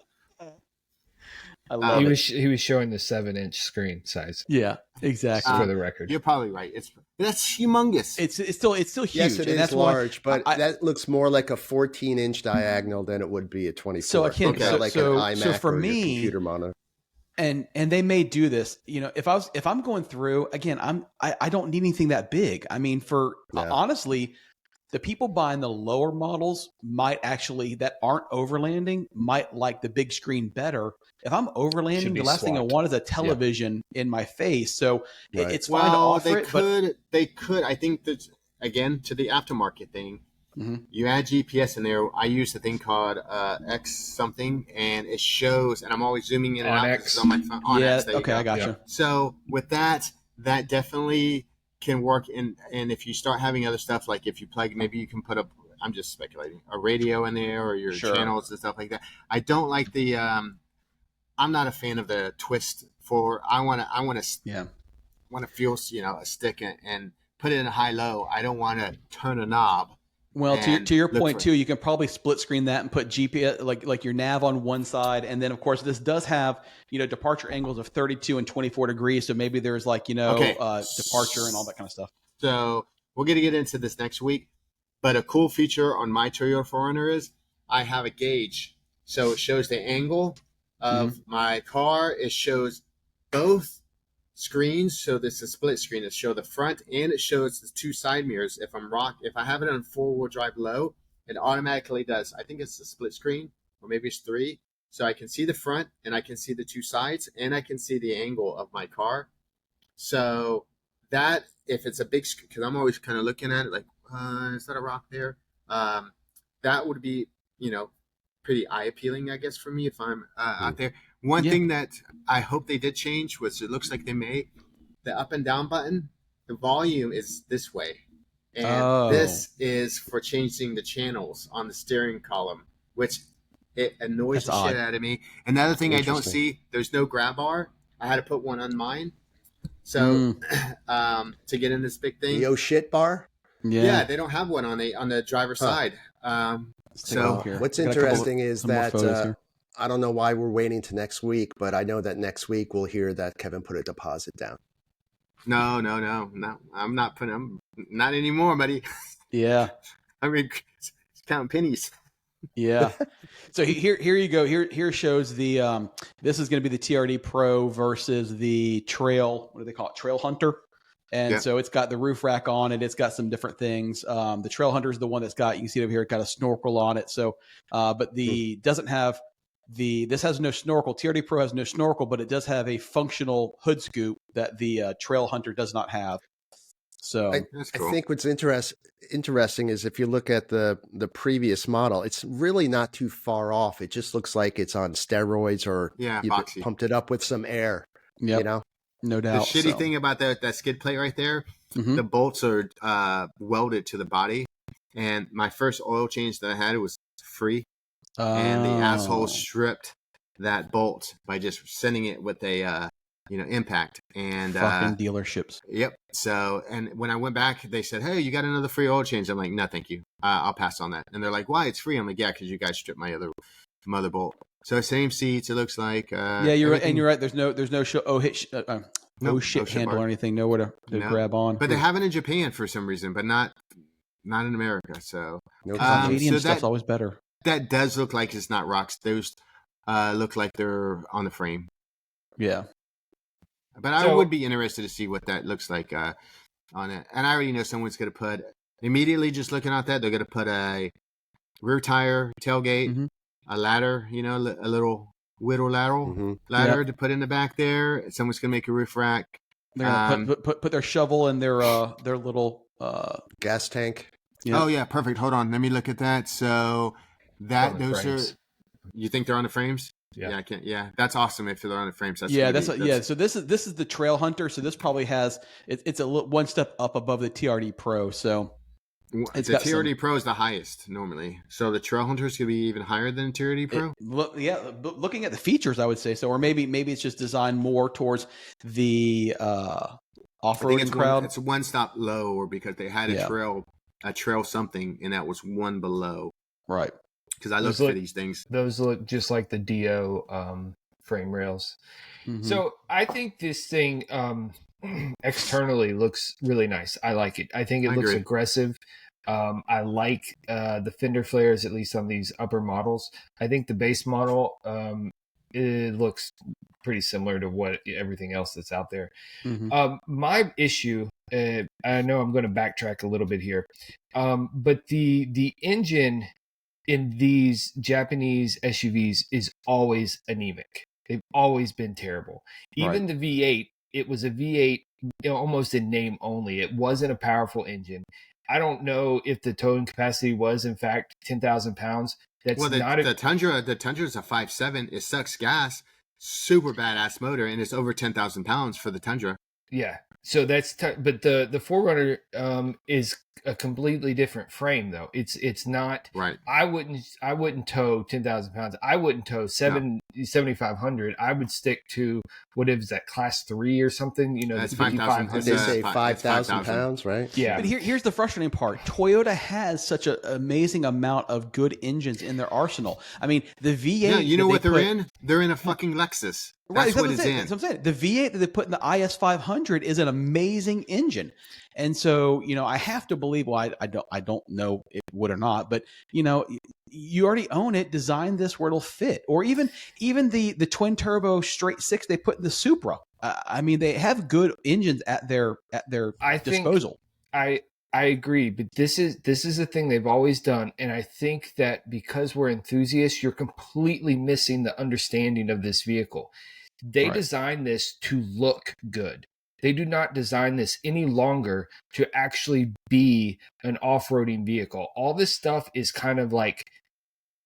I love it. He was showing the 7-inch screen size. Yeah, exactly. For the record, You're probably right. That's humongous. It's still huge. Yes, it and is that's large, why but that looks more like a 14-inch diagonal than it would be a 24. So I can't. Not like an iMac so for or your me, computer monitor. and they may do this. You know, if I'm going through again, I don't need anything that big. I mean, honestly, the people buying the lower models might actually that aren't overlanding might like the big screen better. If I'm overlanding, the last thing I want is a television in my face. So it's fine to offer it. They could. I think that again to the aftermarket thing. Mm-hmm. You add GPS in there. I use a thing called X something, and it shows. And I'm always zooming in and out because it's on my phone. Okay, I gotcha. Yeah. So with that definitely can work. And if you start having other stuff, like if you plug, maybe you can put up. I'm just speculating, a radio in there or your channels and stuff like that. I don't like the. I'm not a fan of the twist. I want to feel a stick and put it in a high low. I don't want to turn a knob. Well, to your point too, you can probably split screen that and put GPS like your nav on one side, and then of course this does have departure angles of 32 and 24 degrees, so maybe there's departure and all that kind of stuff. So we're gonna get into this next week, but a cool feature on my Toyota 4Runner is I have a gauge, so it shows the angle of my car. It shows both screens, so this is a split screen. It shows the front and it shows the two side mirrors. If I have it on 4-wheel drive low, it automatically does. I think it's a split screen, or maybe it's 3. So I can see the front and I can see the two sides and I can see the angle of my car. So that if it's a big, because I'm always kind of looking at it like, is that a rock there? That would be, pretty eye appealing, I guess, for me if I'm out there. One thing that I hope they did change was it looks like they made the up and down button. The volume is this way. And this is for changing the channels on the steering column, which it annoys the shit out of me. Another thing I don't see, there's no grab bar. I had to put one on mine. So to get in this big thing. The oh shit bar? Yeah, they don't have one on the driver's side. So what's interesting is that I don't know why we're waiting to next week, but I know that next week we'll hear that Kevin put a deposit down. No. I'm not anymore, buddy. Yeah. I mean, it's counting pennies. Yeah. So here you go. Here shows the this is going to be the TRD Pro versus the Trail. What do they call it? Trail Hunter. And so it's got the roof rack on it. It's got some different things. The Trail Hunter is the one that's got, you can see it over here, it got a snorkel on it. So, but doesn't have this has no snorkel. TRD Pro has no snorkel, but it does have a functional hood scoop that the Trail Hunter does not have. So that's cool. I think what's interesting is if you look at the previous model, it's really not too far off. It just looks like it's on steroids or you pumped it up with some air, No doubt. The shitty thing about that skid plate right there, the bolts are welded to the body. And my first oil change that I had was free. And the asshole stripped that bolt by just sending it with a impact. And fucking dealerships. Yep. So, and when I went back, they said, "Hey, you got another free oil change?" I'm like, "No, thank you. I'll pass on that." And they're like, "Why? It's free." I'm like, "Yeah, because you guys stripped my other mother bolt." So same seats. It looks like. You're right, and you're right. There's no shit handle or anything. Nowhere to grab on. But they have it in Japan for some reason, but not in America. So Canadian stuff's always better. That does look like it's not rocks. Those look like they're on the frame. Yeah. But I would be interested to see what that looks like on it. And I already know someone's going to put immediately just looking at that. They're going to put a rear tire tailgate. A ladder, a little whittle ladder to put in the back there. Someone's gonna make a roof rack. They're gonna put their shovel in their little gas tank. Oh yeah, perfect. Hold on, let me look at that. So those frames. You think they're on the frames? Yeah, I can't. Yeah, that's awesome if they're on the frames. That's So this is the Trail Hunter. So this probably has it's a one step up above the TRD Pro. So. The TRD Pro is the highest normally, so the Trail Hunter is going to be even higher than TRD Pro. Looking at the features, I would say so, or maybe it's just designed more towards the off-roading crowd. It's one stop lower because they had a trail something, and that was one below. Right. because I look for these things. Those look just like the Dio frame rails. Mhm. So I think this thing externally looks really nice. I like it. I think it looks agree. aggressive. I like the fender flares, at least on these upper models. I think the base model, it looks pretty similar to what everything else that's out there. Mhm. My issue, I know I'm going to backtrack a little bit here, but the engine in these Japanese SUVs is always anemic. They've always been terrible. Even Right. the V8, it was a V8 almost in name only. It wasn't a powerful engine. I don't know if the towing capacity was in fact 10,000 pounds. That's Well, not the Tundra is a 5.7. It sucks gas. Super badass motor, and it's over 10,000 pounds for the Tundra. yeah. So that's but the 4Runner is a completely different frame though. It's not Right. I wouldn't tow 10,000 pounds. I wouldn't tow 7,500. I would stick to what is that, class 3 or something, you know, That's the 5,000. 5,500. They say It's 5,000 pounds, right? Yeah. But here's the frustrating part. Toyota has such an amazing amount of good engines in their arsenal. I mean, the V8. Yeah, you know what they're put, in? They're in a fucking Lexus. Right, That's what it's in. That's what I'm saying. The V8 that they put in the IS 500 is an amazing engine, and so I have to believe. Well, I don't know if it would or not, but you already own it. Design this where it'll fit, or even the twin turbo straight six they put in the Supra. I mean, they have good engines at their disposal. I agree, but this is a thing they've always done, and I think that because we're enthusiasts, you're completely missing the understanding of this vehicle. They designed this to look good. They do not design this any longer to actually be an off-roading vehicle. All this stuff is kind of like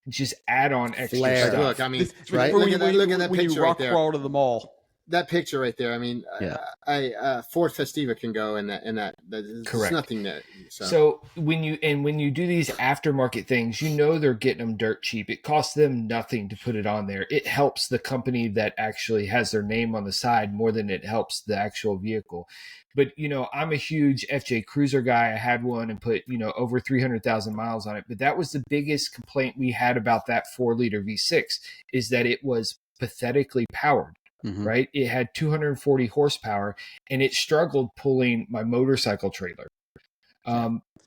just add-on extra Flair. stuff. Look, I mean, right? Look at that when picture you right rock there. crawl to the mall. That picture right there. I mean, Yeah. Ford Festiva can go in that. There's Correct. nothing that. So when you do these aftermarket things, they're getting them dirt cheap. It costs them nothing to put it on there. It helps the company that actually has their name on the side more than it helps the actual vehicle. But I'm a huge FJ Cruiser guy. I had one and put over 300,000 miles on it. But that was the biggest complaint we had about that 4-liter V6 is that it was pathetically powered. Mhm. Right? It had 240 horsepower and it struggled pulling my motorcycle trailer.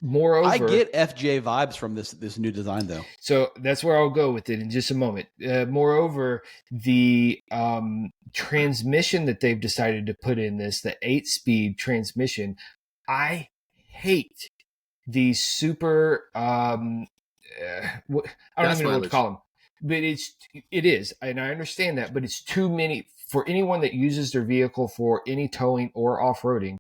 Moreover, I get FJ vibes from this new design, though. So that's where I'll go with it in just a moment. Moreover, the transmission that they've decided to put in this, the 8-speed transmission, I hate these super. I don't even know what to call them, but it is, and I understand that, but it's too many for anyone that uses their vehicle for any towing or off-roading.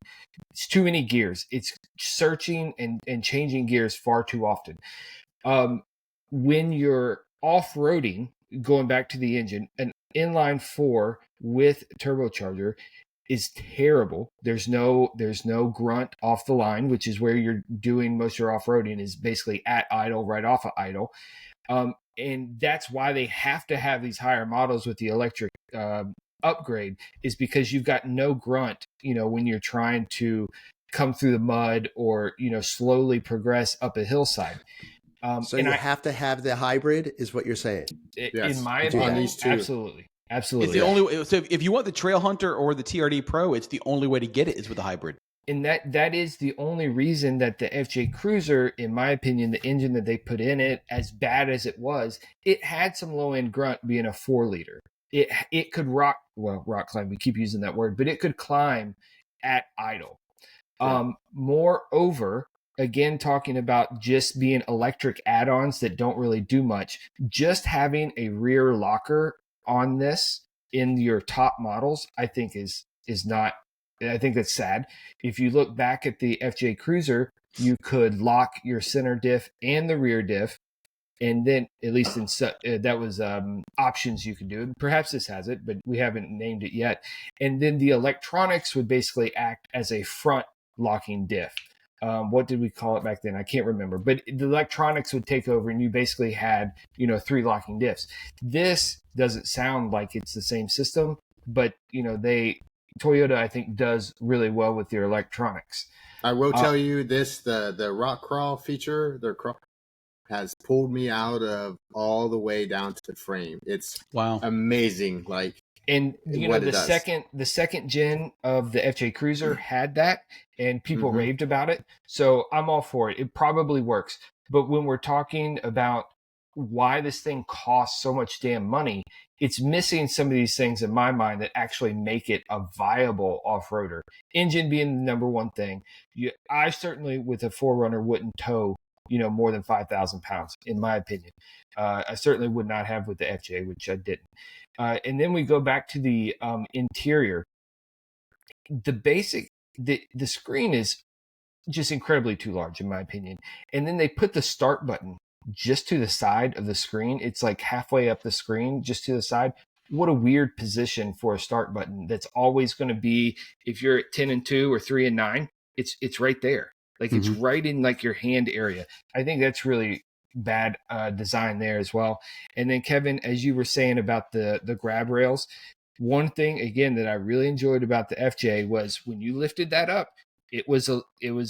It's too many gears. It's searching and changing gears far too often. When you're off-roading, going back to the engine, an inline 4 with turbocharger is terrible. There's no grunt off the line, which is where you're doing most of your off-roading, is basically at idle, right off of idle. And that's why they have to have these higher models with the electric upgrade, is because you've got no grunt, when you're trying to come through the mud or, slowly progress up a hillside. So you have to have the hybrid, is what you're saying? In my opinion, absolutely. It's the only way. So if you want the Trail Hunter or the TRD Pro, it's the only way to get it is with a hybrid. And that is the only reason that the FJ Cruiser, in my opinion, the engine that they put in it, as bad as it was, it had some low end grunt being a 4-liter. It could rock climb. We keep using that word, but it could climb at idle. Yeah. Moreover, again, talking about just being electric add-ons that don't really do much, just having a rear locker on this in your top models, I think is not. I think that's sad. If you look back at the FJ Cruiser, you could lock your center diff and the rear diff. And then, at least that was options you could do. Perhaps this has it, but we haven't named it yet. And then the electronics would basically act as a front locking diff. What did we call it back then? I can't remember. But the electronics would take over, and you basically had 3 locking diffs. This doesn't sound like it's the same system, but Toyota, I think, does really well with their electronics. I will tell you this: the rock crawl feature, has pulled me out of all the way down to the frame. It's Wow. amazing. And you know, what it does. the second gen of the FJ Cruiser had that, and people Mhm. raved about it. So I'm all for it. It probably works. But when we're talking about why this thing costs so much damn money, it's missing some of these things in my mind that actually make it a viable off-roader. Engine being the number one thing. I certainly, with a 4Runner, wouldn't tow, more than 5,000 pounds, in my opinion. I certainly would not have with the FJ, which I didn't. And then we go back to the interior. The screen is just incredibly too large, in my opinion. And then they put the start button just to the side of the screen. It's like halfway up the screen, just to the side. What a weird position for a start button. That's always going to be, if you're at 10 and 2 or 3 and 9, it's right there. Like it's right in like your hand area. I think that's really bad design there as well. And then Kevin, as you were saying about the grab rails, one thing again that I really enjoyed about the FJ was when you lifted that up, it was a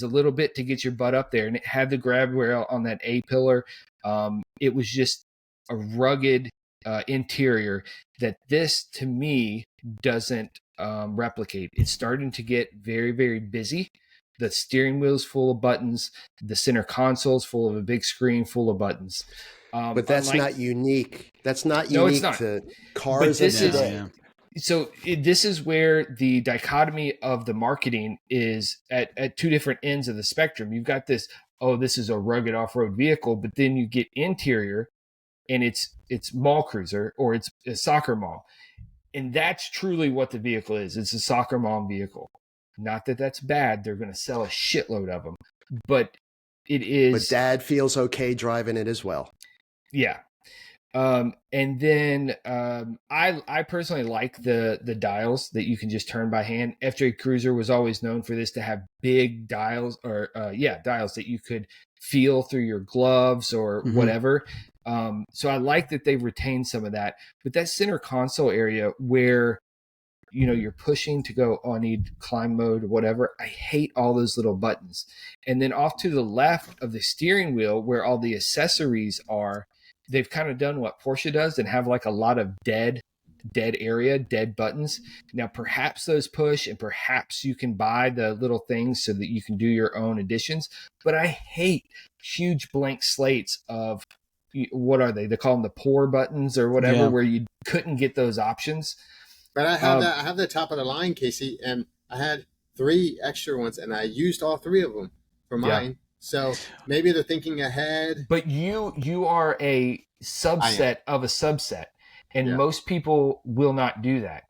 little bit to get your butt up there, and it had the grab rail on that A pillar. It was just a rugged interior that this to me doesn't replicate. It's starting to get very, very busy. The steering wheel's full of buttons. The center console's full of a big screen full of buttons. But that's not unique. That's not unique to cars of today. So this is where the dichotomy of the marketing is at two different ends of the spectrum. You've got this, this is a rugged off-road vehicle, but then you get interior and it's mall cruiser or it's a soccer mom. And that's truly what the vehicle is. It's a soccer mom vehicle. Not that that's bad. They're going to sell a shitload of them, but it is. But dad feels okay driving it as well. Yeah. And then I personally like the dials that you can just turn by hand. FJ Cruiser was always known for this, to have big dials or dials that you could feel through your gloves or whatever. So I like that they've retained some of that. But that center console area where you're pushing to go, I need climb mode or whatever. I hate all those little buttons. And then off to the left of the steering wheel where all the accessories are, they've kind of done what Porsche does and have like a lot of dead area, dead buttons. Now, perhaps those push and perhaps you can buy the little things so that you can do your own additions. But I hate huge blank slates of, what are they? They call them the pour buttons or whatever, where you couldn't get those options. But I have the top of the line, Casey, and I had 3 extra ones, and I used all 3 of them for mine. Yeah. So maybe they're thinking ahead. But you are a subset of a subset, and most people will not do that.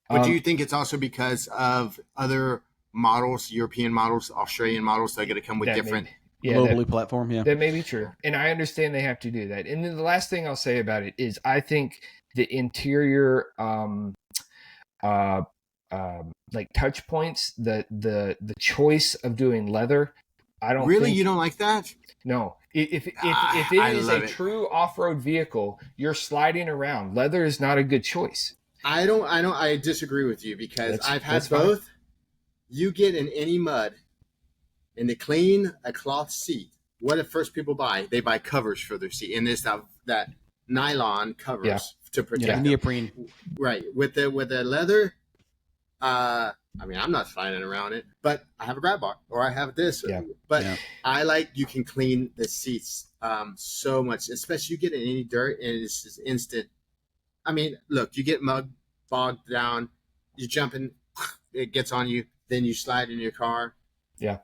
But do you think it's also because of other models, European models, Australian models, that are going to come with different globally platform? Yeah, that may be true, and I understand they have to do that. And then the last thing I'll say about it is I think the interior like touch points, the choice of doing leather, I don't really think, you don't like that. No, if it is a true off-road vehicle, you're sliding around, leather is not a good choice. I disagree with you because I've had both. Fine. You get in any mud and they clean a cloth seat. What do first people buy? They buy covers for their seat, and there's that nylon covers to protect them. Neoprene. Right. With the leather, I mean, I'm not sliding around it, but I have a grab bar or I have this. But I like, you can clean the seats so much, especially you get in any dirt and it's just instant. I mean, look, you get mud bogged down, you jump in, it gets on you, then you slide in your car. Yeah.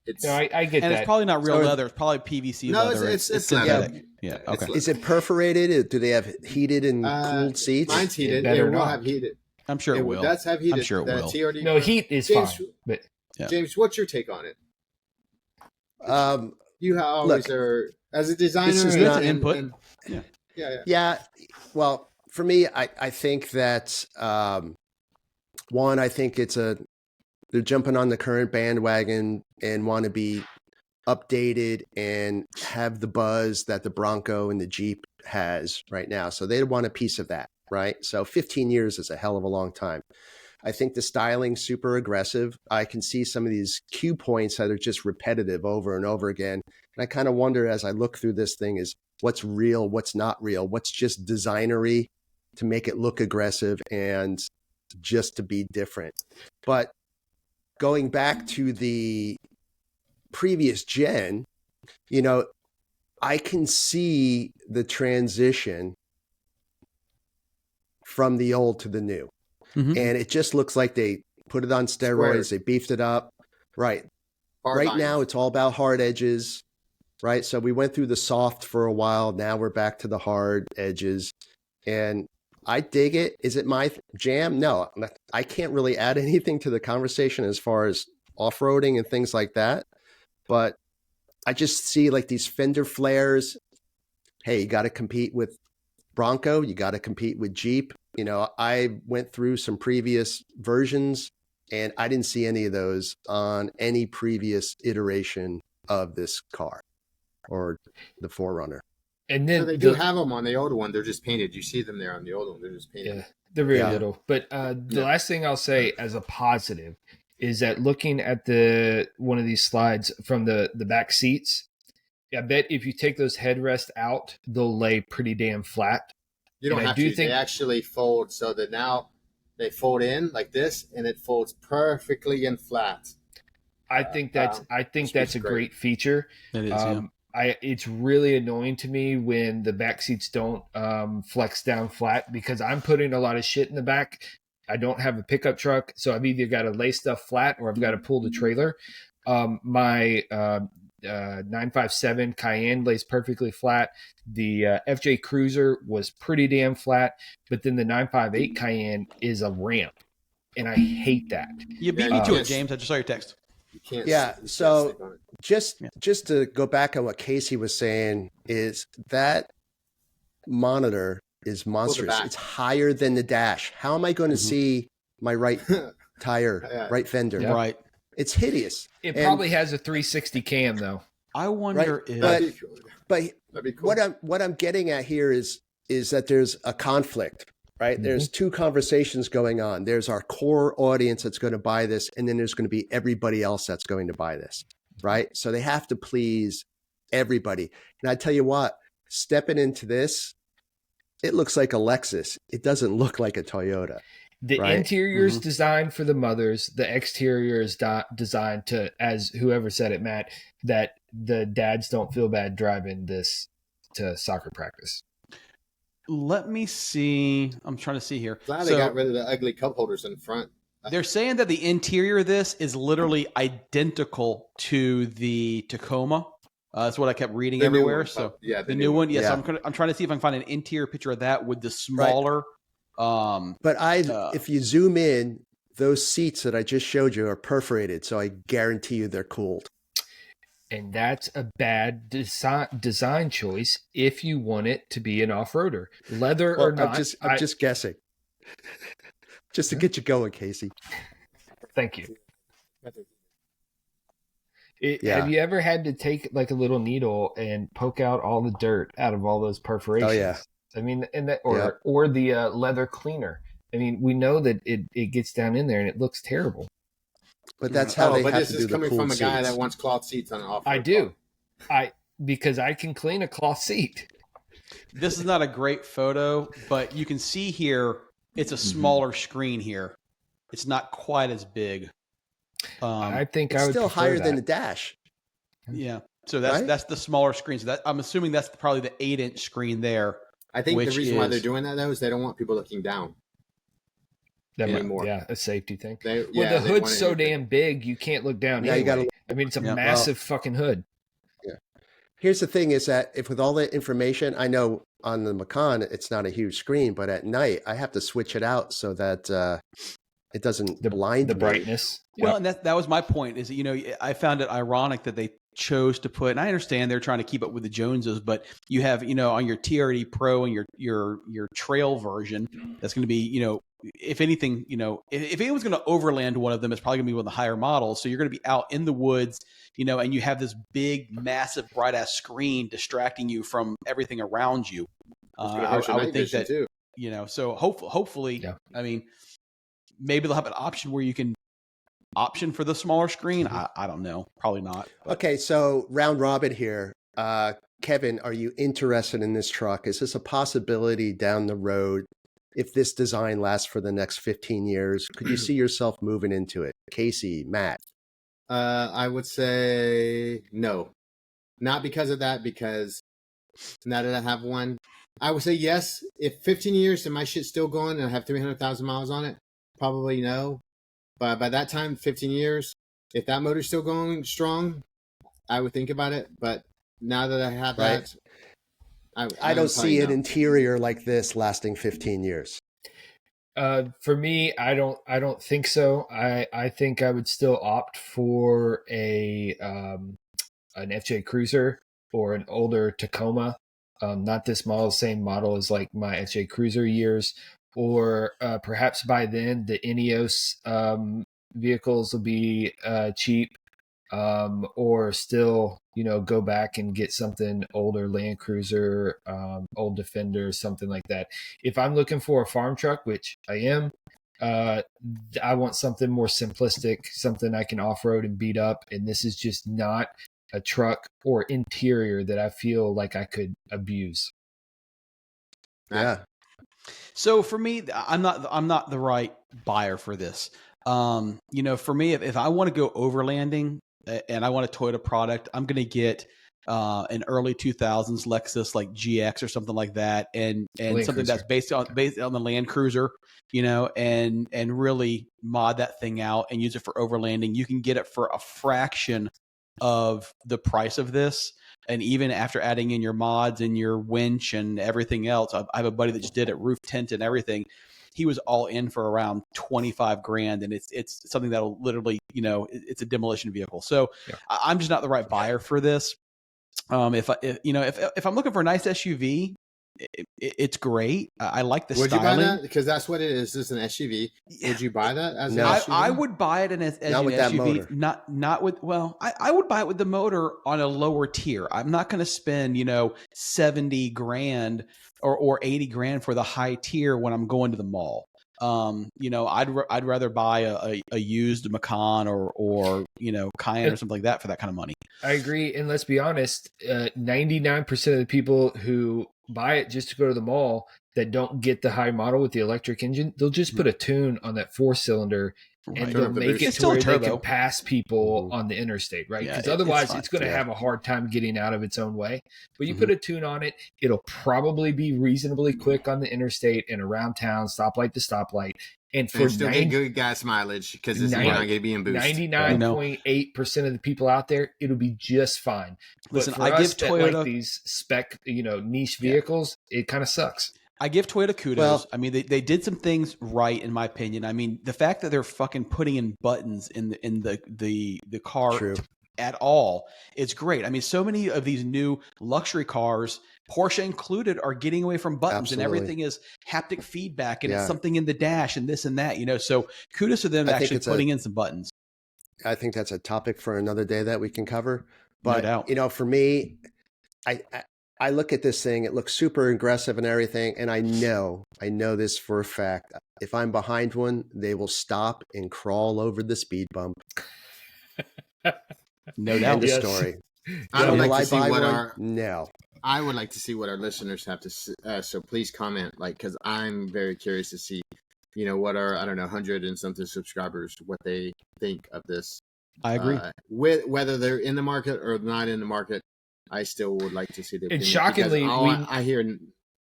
I get that. And it's probably not real leather. It's probably PVC leather. It's synthetic. Yeah. Okay. Is it perforated? Do they have heated and cooled seats? Mine's heated. It will have heated. I'm sure it will. Does have heated. I'm sure it will. TRD. No, heat is fine. But James, what's your take on it? You always are, as a designer. This is not input. Yeah. Well, for me, I think that one, I think they're jumping on the current bandwagon and want to be updated and have the buzz that the Bronco and the Jeep has right now. So they want a piece of that, right? So 15 years is a hell of a long time. I think the styling's super aggressive. I can see some of these cue points that are just repetitive over and over again. And I kind of wonder as I look through this thing is what's real, what's not real, what's just designery to make it look aggressive and just to be different. But going back to the previous gen, you know, I can see the transition from the old to the new. Mhm. And it just looks like they put it on steroids. They beefed it up. Right. Hard Right lines. now, it's all about hard edges. Right. So we went through the soft for a while. Now we're back to the hard edges. And I dig it. Is it my jam? No, I can't really add anything to the conversation as far as off-roading and things like that. But I just see like these fender flares. Hey, you got to compete with Bronco. You got to compete with Jeep. You know, I went through some previous versions and I didn't see any of those on any previous iteration of this car or the 4Runner. And then So they do have them on the old one. They're just painted. You see them there on the old one. They're just painted. Yeah, they're very Yeah. little. But the last thing I'll say as a positive is that looking at one of these slides from the back seats, I bet if you take those headrests out, they'll lay pretty damn flat. You don't And I have do to. think- They actually fold so that now they fold in like this, and it folds perfectly in flat. I think that's it's a great. great feature. It is, yeah. It's really annoying to me when the back seats don't flex down flat because I'm putting a lot of shit in the back. I don't have a pickup truck, so I've either got to lay stuff flat or I've got to pull the trailer. My 957 Cayenne lays perfectly flat. The FJ Cruiser was pretty damn flat, but then the 958 Cayenne is a ramp, and I hate that. You beat me Yeah, to it, yes. James. I just saw your text. You can't. Yeah, you can't so- stick on it. Just to go back on what Casey was saying is that monitor is monstrous. back. It's higher than the dash. How am I going to see my right tire, Yeah. right fender? Yeah. Right. It's hideous. It And- probably has a 360 cam though. I wonder Right, if but- That'd be cool. But That'd be cool. what I'm getting at here is that there's a conflict, right? Mhm. There's two conversations going on. There's our core audience that's going to buy this, and then there's going to be everybody else that's going to buy this, right? So they have to please everybody. And I tell you what, stepping into this, it looks like a Lexus. It doesn't look like a Toyota. The Right. interior is Mhm. designed for the mothers. The exterior is designed to, as whoever said it, Matt, that the dads don't feel bad driving this to soccer practice. let me see. I'm trying to see here. Glad So they got rid of the ugly cup holders in front. they're saying that the interior of this is literally identical to the Tacoma. That's what I kept reading The new everywhere. one. So Yeah, the new one, yes. Yeah. I'm trying to see if I can find an interior picture of that with the smaller. But if you zoom in, those seats that I just showed you are perforated, so I guarantee you they're cooled. And that's a bad design choice if you want it to be an off-roader. Leather Well, or not. I'm just guessing. Just to get you going, Casey. Thank you. Yeah. Have you ever had to take like a little needle and poke out all the dirt out of all those perforations? Oh, yeah. I mean, and that, or the leather cleaner. I mean, we know that it gets down in there and it looks terrible. But that's how they but have this to is do the coming cool from a guy seats. that wants cloth seats on an off. I do. Because I can clean a cloth seat. This is not a great photo, but you can see here it's a smaller screen here. It's not quite as big. I think It's I would still prefer higher that. than the dash. Yeah. So that's Right? the smaller screen. So I'm assuming that's probably the 8-inch screen there. I think Which the reason why is- they're doing that though is they don't want people looking down. That might- anymore. Yeah, a safety thing. They, Well, yeah, the they hood's want so it- damn big, you can't look down. Yeah, you anyway. gotta- I mean, it's a Yeah. massive fucking hood. Here's the thing is that if with all that information, I know on the Macan, it's not a huge screen, but at night I have to switch it out so that it doesn't blind The me. brightness. Well, and that was my point is, I found it ironic that they chose to put, and I understand they're trying to keep up with the Joneses, but you have, on your TRD Pro and your trail version, that's going to be, if anything, if anyone's going to overland one of them, it's probably going to be one of the higher models. So you're going to be out in the woods, and you have this big, massive, bright ass screen distracting you from everything around you. It's gonna hurt your I would night think vision, that, too. so hopefully, Yeah. I mean, maybe they'll have an option where you can option for the smaller screen. I don't know. Probably not. But. Okay, so round robin here. Kevin, are you interested in this truck? Is this a possibility down the road? If this design lasts for the next 15 years, could you see yourself moving into it? Casey, Matt? I would say no. Not because of that, because now that I have one, I would say yes. If 15 years and my shit's still going and I have 300,000 miles on it, probably no. But by that time, 15 years, if that motor's still going strong, I would think about it. But now that I have that, I don't see an interior like this lasting 15 years. For me, I don't think so. I think I would still opt for an FJ Cruiser or an older Tacoma. Not this model, same model as like my FJ Cruiser years, or perhaps by then the Ineos vehicles will be cheap, or still, go back and get something older, Land Cruiser, old Defender, something like that. If I'm looking for a farm truck, which I am, I want something more simplistic, something I can off-road and beat up. And this is just not a truck or interior that I feel like I could abuse. Yeah. So for me, I'm not the right buyer for this. For me, if I want to go overlanding and I want a Toyota product, I'm going to get an early 2000s Lexus like GX or something like that, and Land something Cruiser. that's based on the Land Cruiser, and really mod that thing out and use it for overlanding. You can get it for a fraction of the price of this. And even after adding in your mods and your winch and everything else, I have a buddy that just did it, roof tint and everything. He was all in for around 25 grand, and it's something that'll literally, it's a demolition vehicle. So yeah. I'm just not the right buyer for this. If I'm looking for a nice SUV, it's great. I like the styling. Would you buy that? Because that's what it is. It's an SUV. Yeah. Would you buy that as an SUV? I would buy it as not an with SUV. That motor. Not with. Well, I would buy it with the motor on a lower tier. I'm not going to spend 70 grand or 80 grand for the high tier when I'm going to the mall. I'd rather buy a used Macan or Cayenne or something like that for that kind of money. I agree. And let's be honest, 99% of the people who buy it just to go to the mall that don't get the high model with the electric engine, they'll just put a tune on that 4-cylinder and they'll make it to where they can pass people on the interstate, right? Because otherwise it's going to have a hard time getting out of its own way. But you put a tune on it, it'll probably be reasonably quick on the interstate and around town, stoplight to stoplight. And for still get good gas mileage because it's not going to be in boost. 99.8% of the people out there, it'll be just fine. Listen, but for I us give Toyota like these spec, niche vehicles, it kind of sucks. I give Toyota kudos. Well, I mean, they did some things right, in my opinion. I mean, the fact that they're fucking putting in buttons in the car at all, it's great. I mean, so many of these new luxury cars, Porsche included, are getting away from buttons, and everything is haptic feedback, and it's something in the dash and this and that. So kudos to them actually putting in some buttons. I think that's a topic for another day that we can cover. But no doubt. For me, I look at this thing, it looks super aggressive and everything. And I know this for a fact. If I'm behind one, they will stop and crawl over the speed bump. No doubt. End of story. I would like to see what I would like to see what our listeners have to say. So please comment, because I'm very curious to see, what our, 100 and something subscribers, what they think of this. I agree. Whether they're in the market or not in the market, I still would like to see the opinion. And shockingly, I hear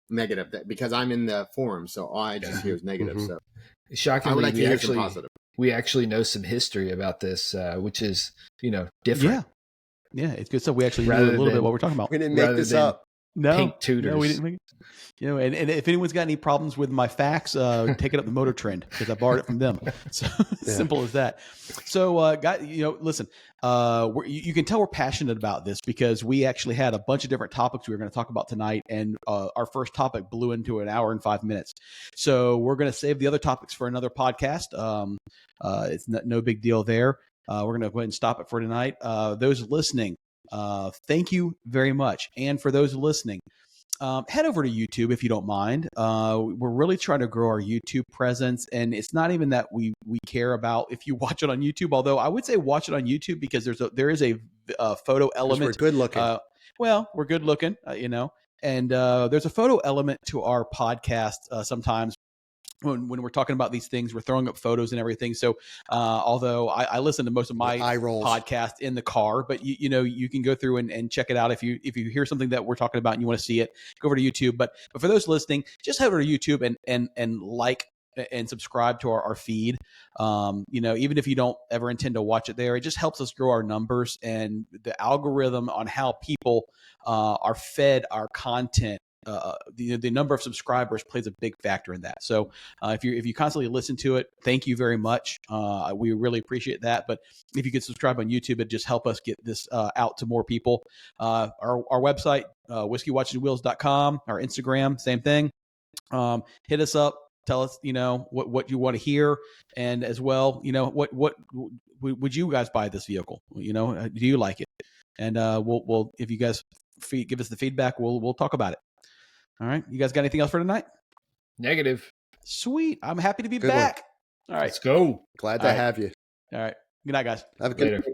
negative because I'm in the forum, so all I just hear is negative. So shockingly, I would like to hear some positive. We actually know some history about this, which is different. Yeah, it's good stuff. We actually know a little bit what we're talking about. We didn't make this up. No, pink tutors. No, we didn't make it. And if anyone's got any problems with my facts, take it up the Motor Trend because I borrowed it from them. So simple as that. So, guys, listen, you can tell we're passionate about this because we actually had a bunch of different topics we were going to talk about tonight, and our first topic blew into an hour and 5 minutes. So we're going to save the other topics for another podcast. It's no big deal there. We're going to go ahead and stop it for tonight. Those listening, thank you very much. And for those listening, head over to YouTube if you don't mind. We're really trying to grow our YouTube presence, and it's not even that we care about if you watch it on YouTube. Although I would say watch it on YouTube because there is a photo element. We're good looking. Well, we're good looking, and there's a photo element to our podcast sometimes. When we're talking about these things, we're throwing up photos and everything. So, although I listen to most of my podcast in the car, but you can go through and check it out if you hear something that we're talking about and you want to see it, go over to YouTube. But for those listening, just head over to YouTube and like and subscribe to our feed. Even if you don't ever intend to watch it there, it just helps us grow our numbers, and the algorithm on how people are fed our content. The number of subscribers plays a big factor in that. So if you constantly listen to it, thank you very much. We really appreciate that. But if you could subscribe on YouTube, it just help us get this out to more people. Our website, whiskeywatcheswheels.com, our Instagram, same thing. Hit us up. Tell us, what you want to hear, and as well, what would you guys buy this vehicle? Do you like it? And we'll if you guys give us the feedback, we'll talk about it. All right. You guys got anything else for tonight? Negative. Sweet. I'm happy to be Good back. All right. Let's go. Glad to have you. All right. Good night, guys. Have a good Later.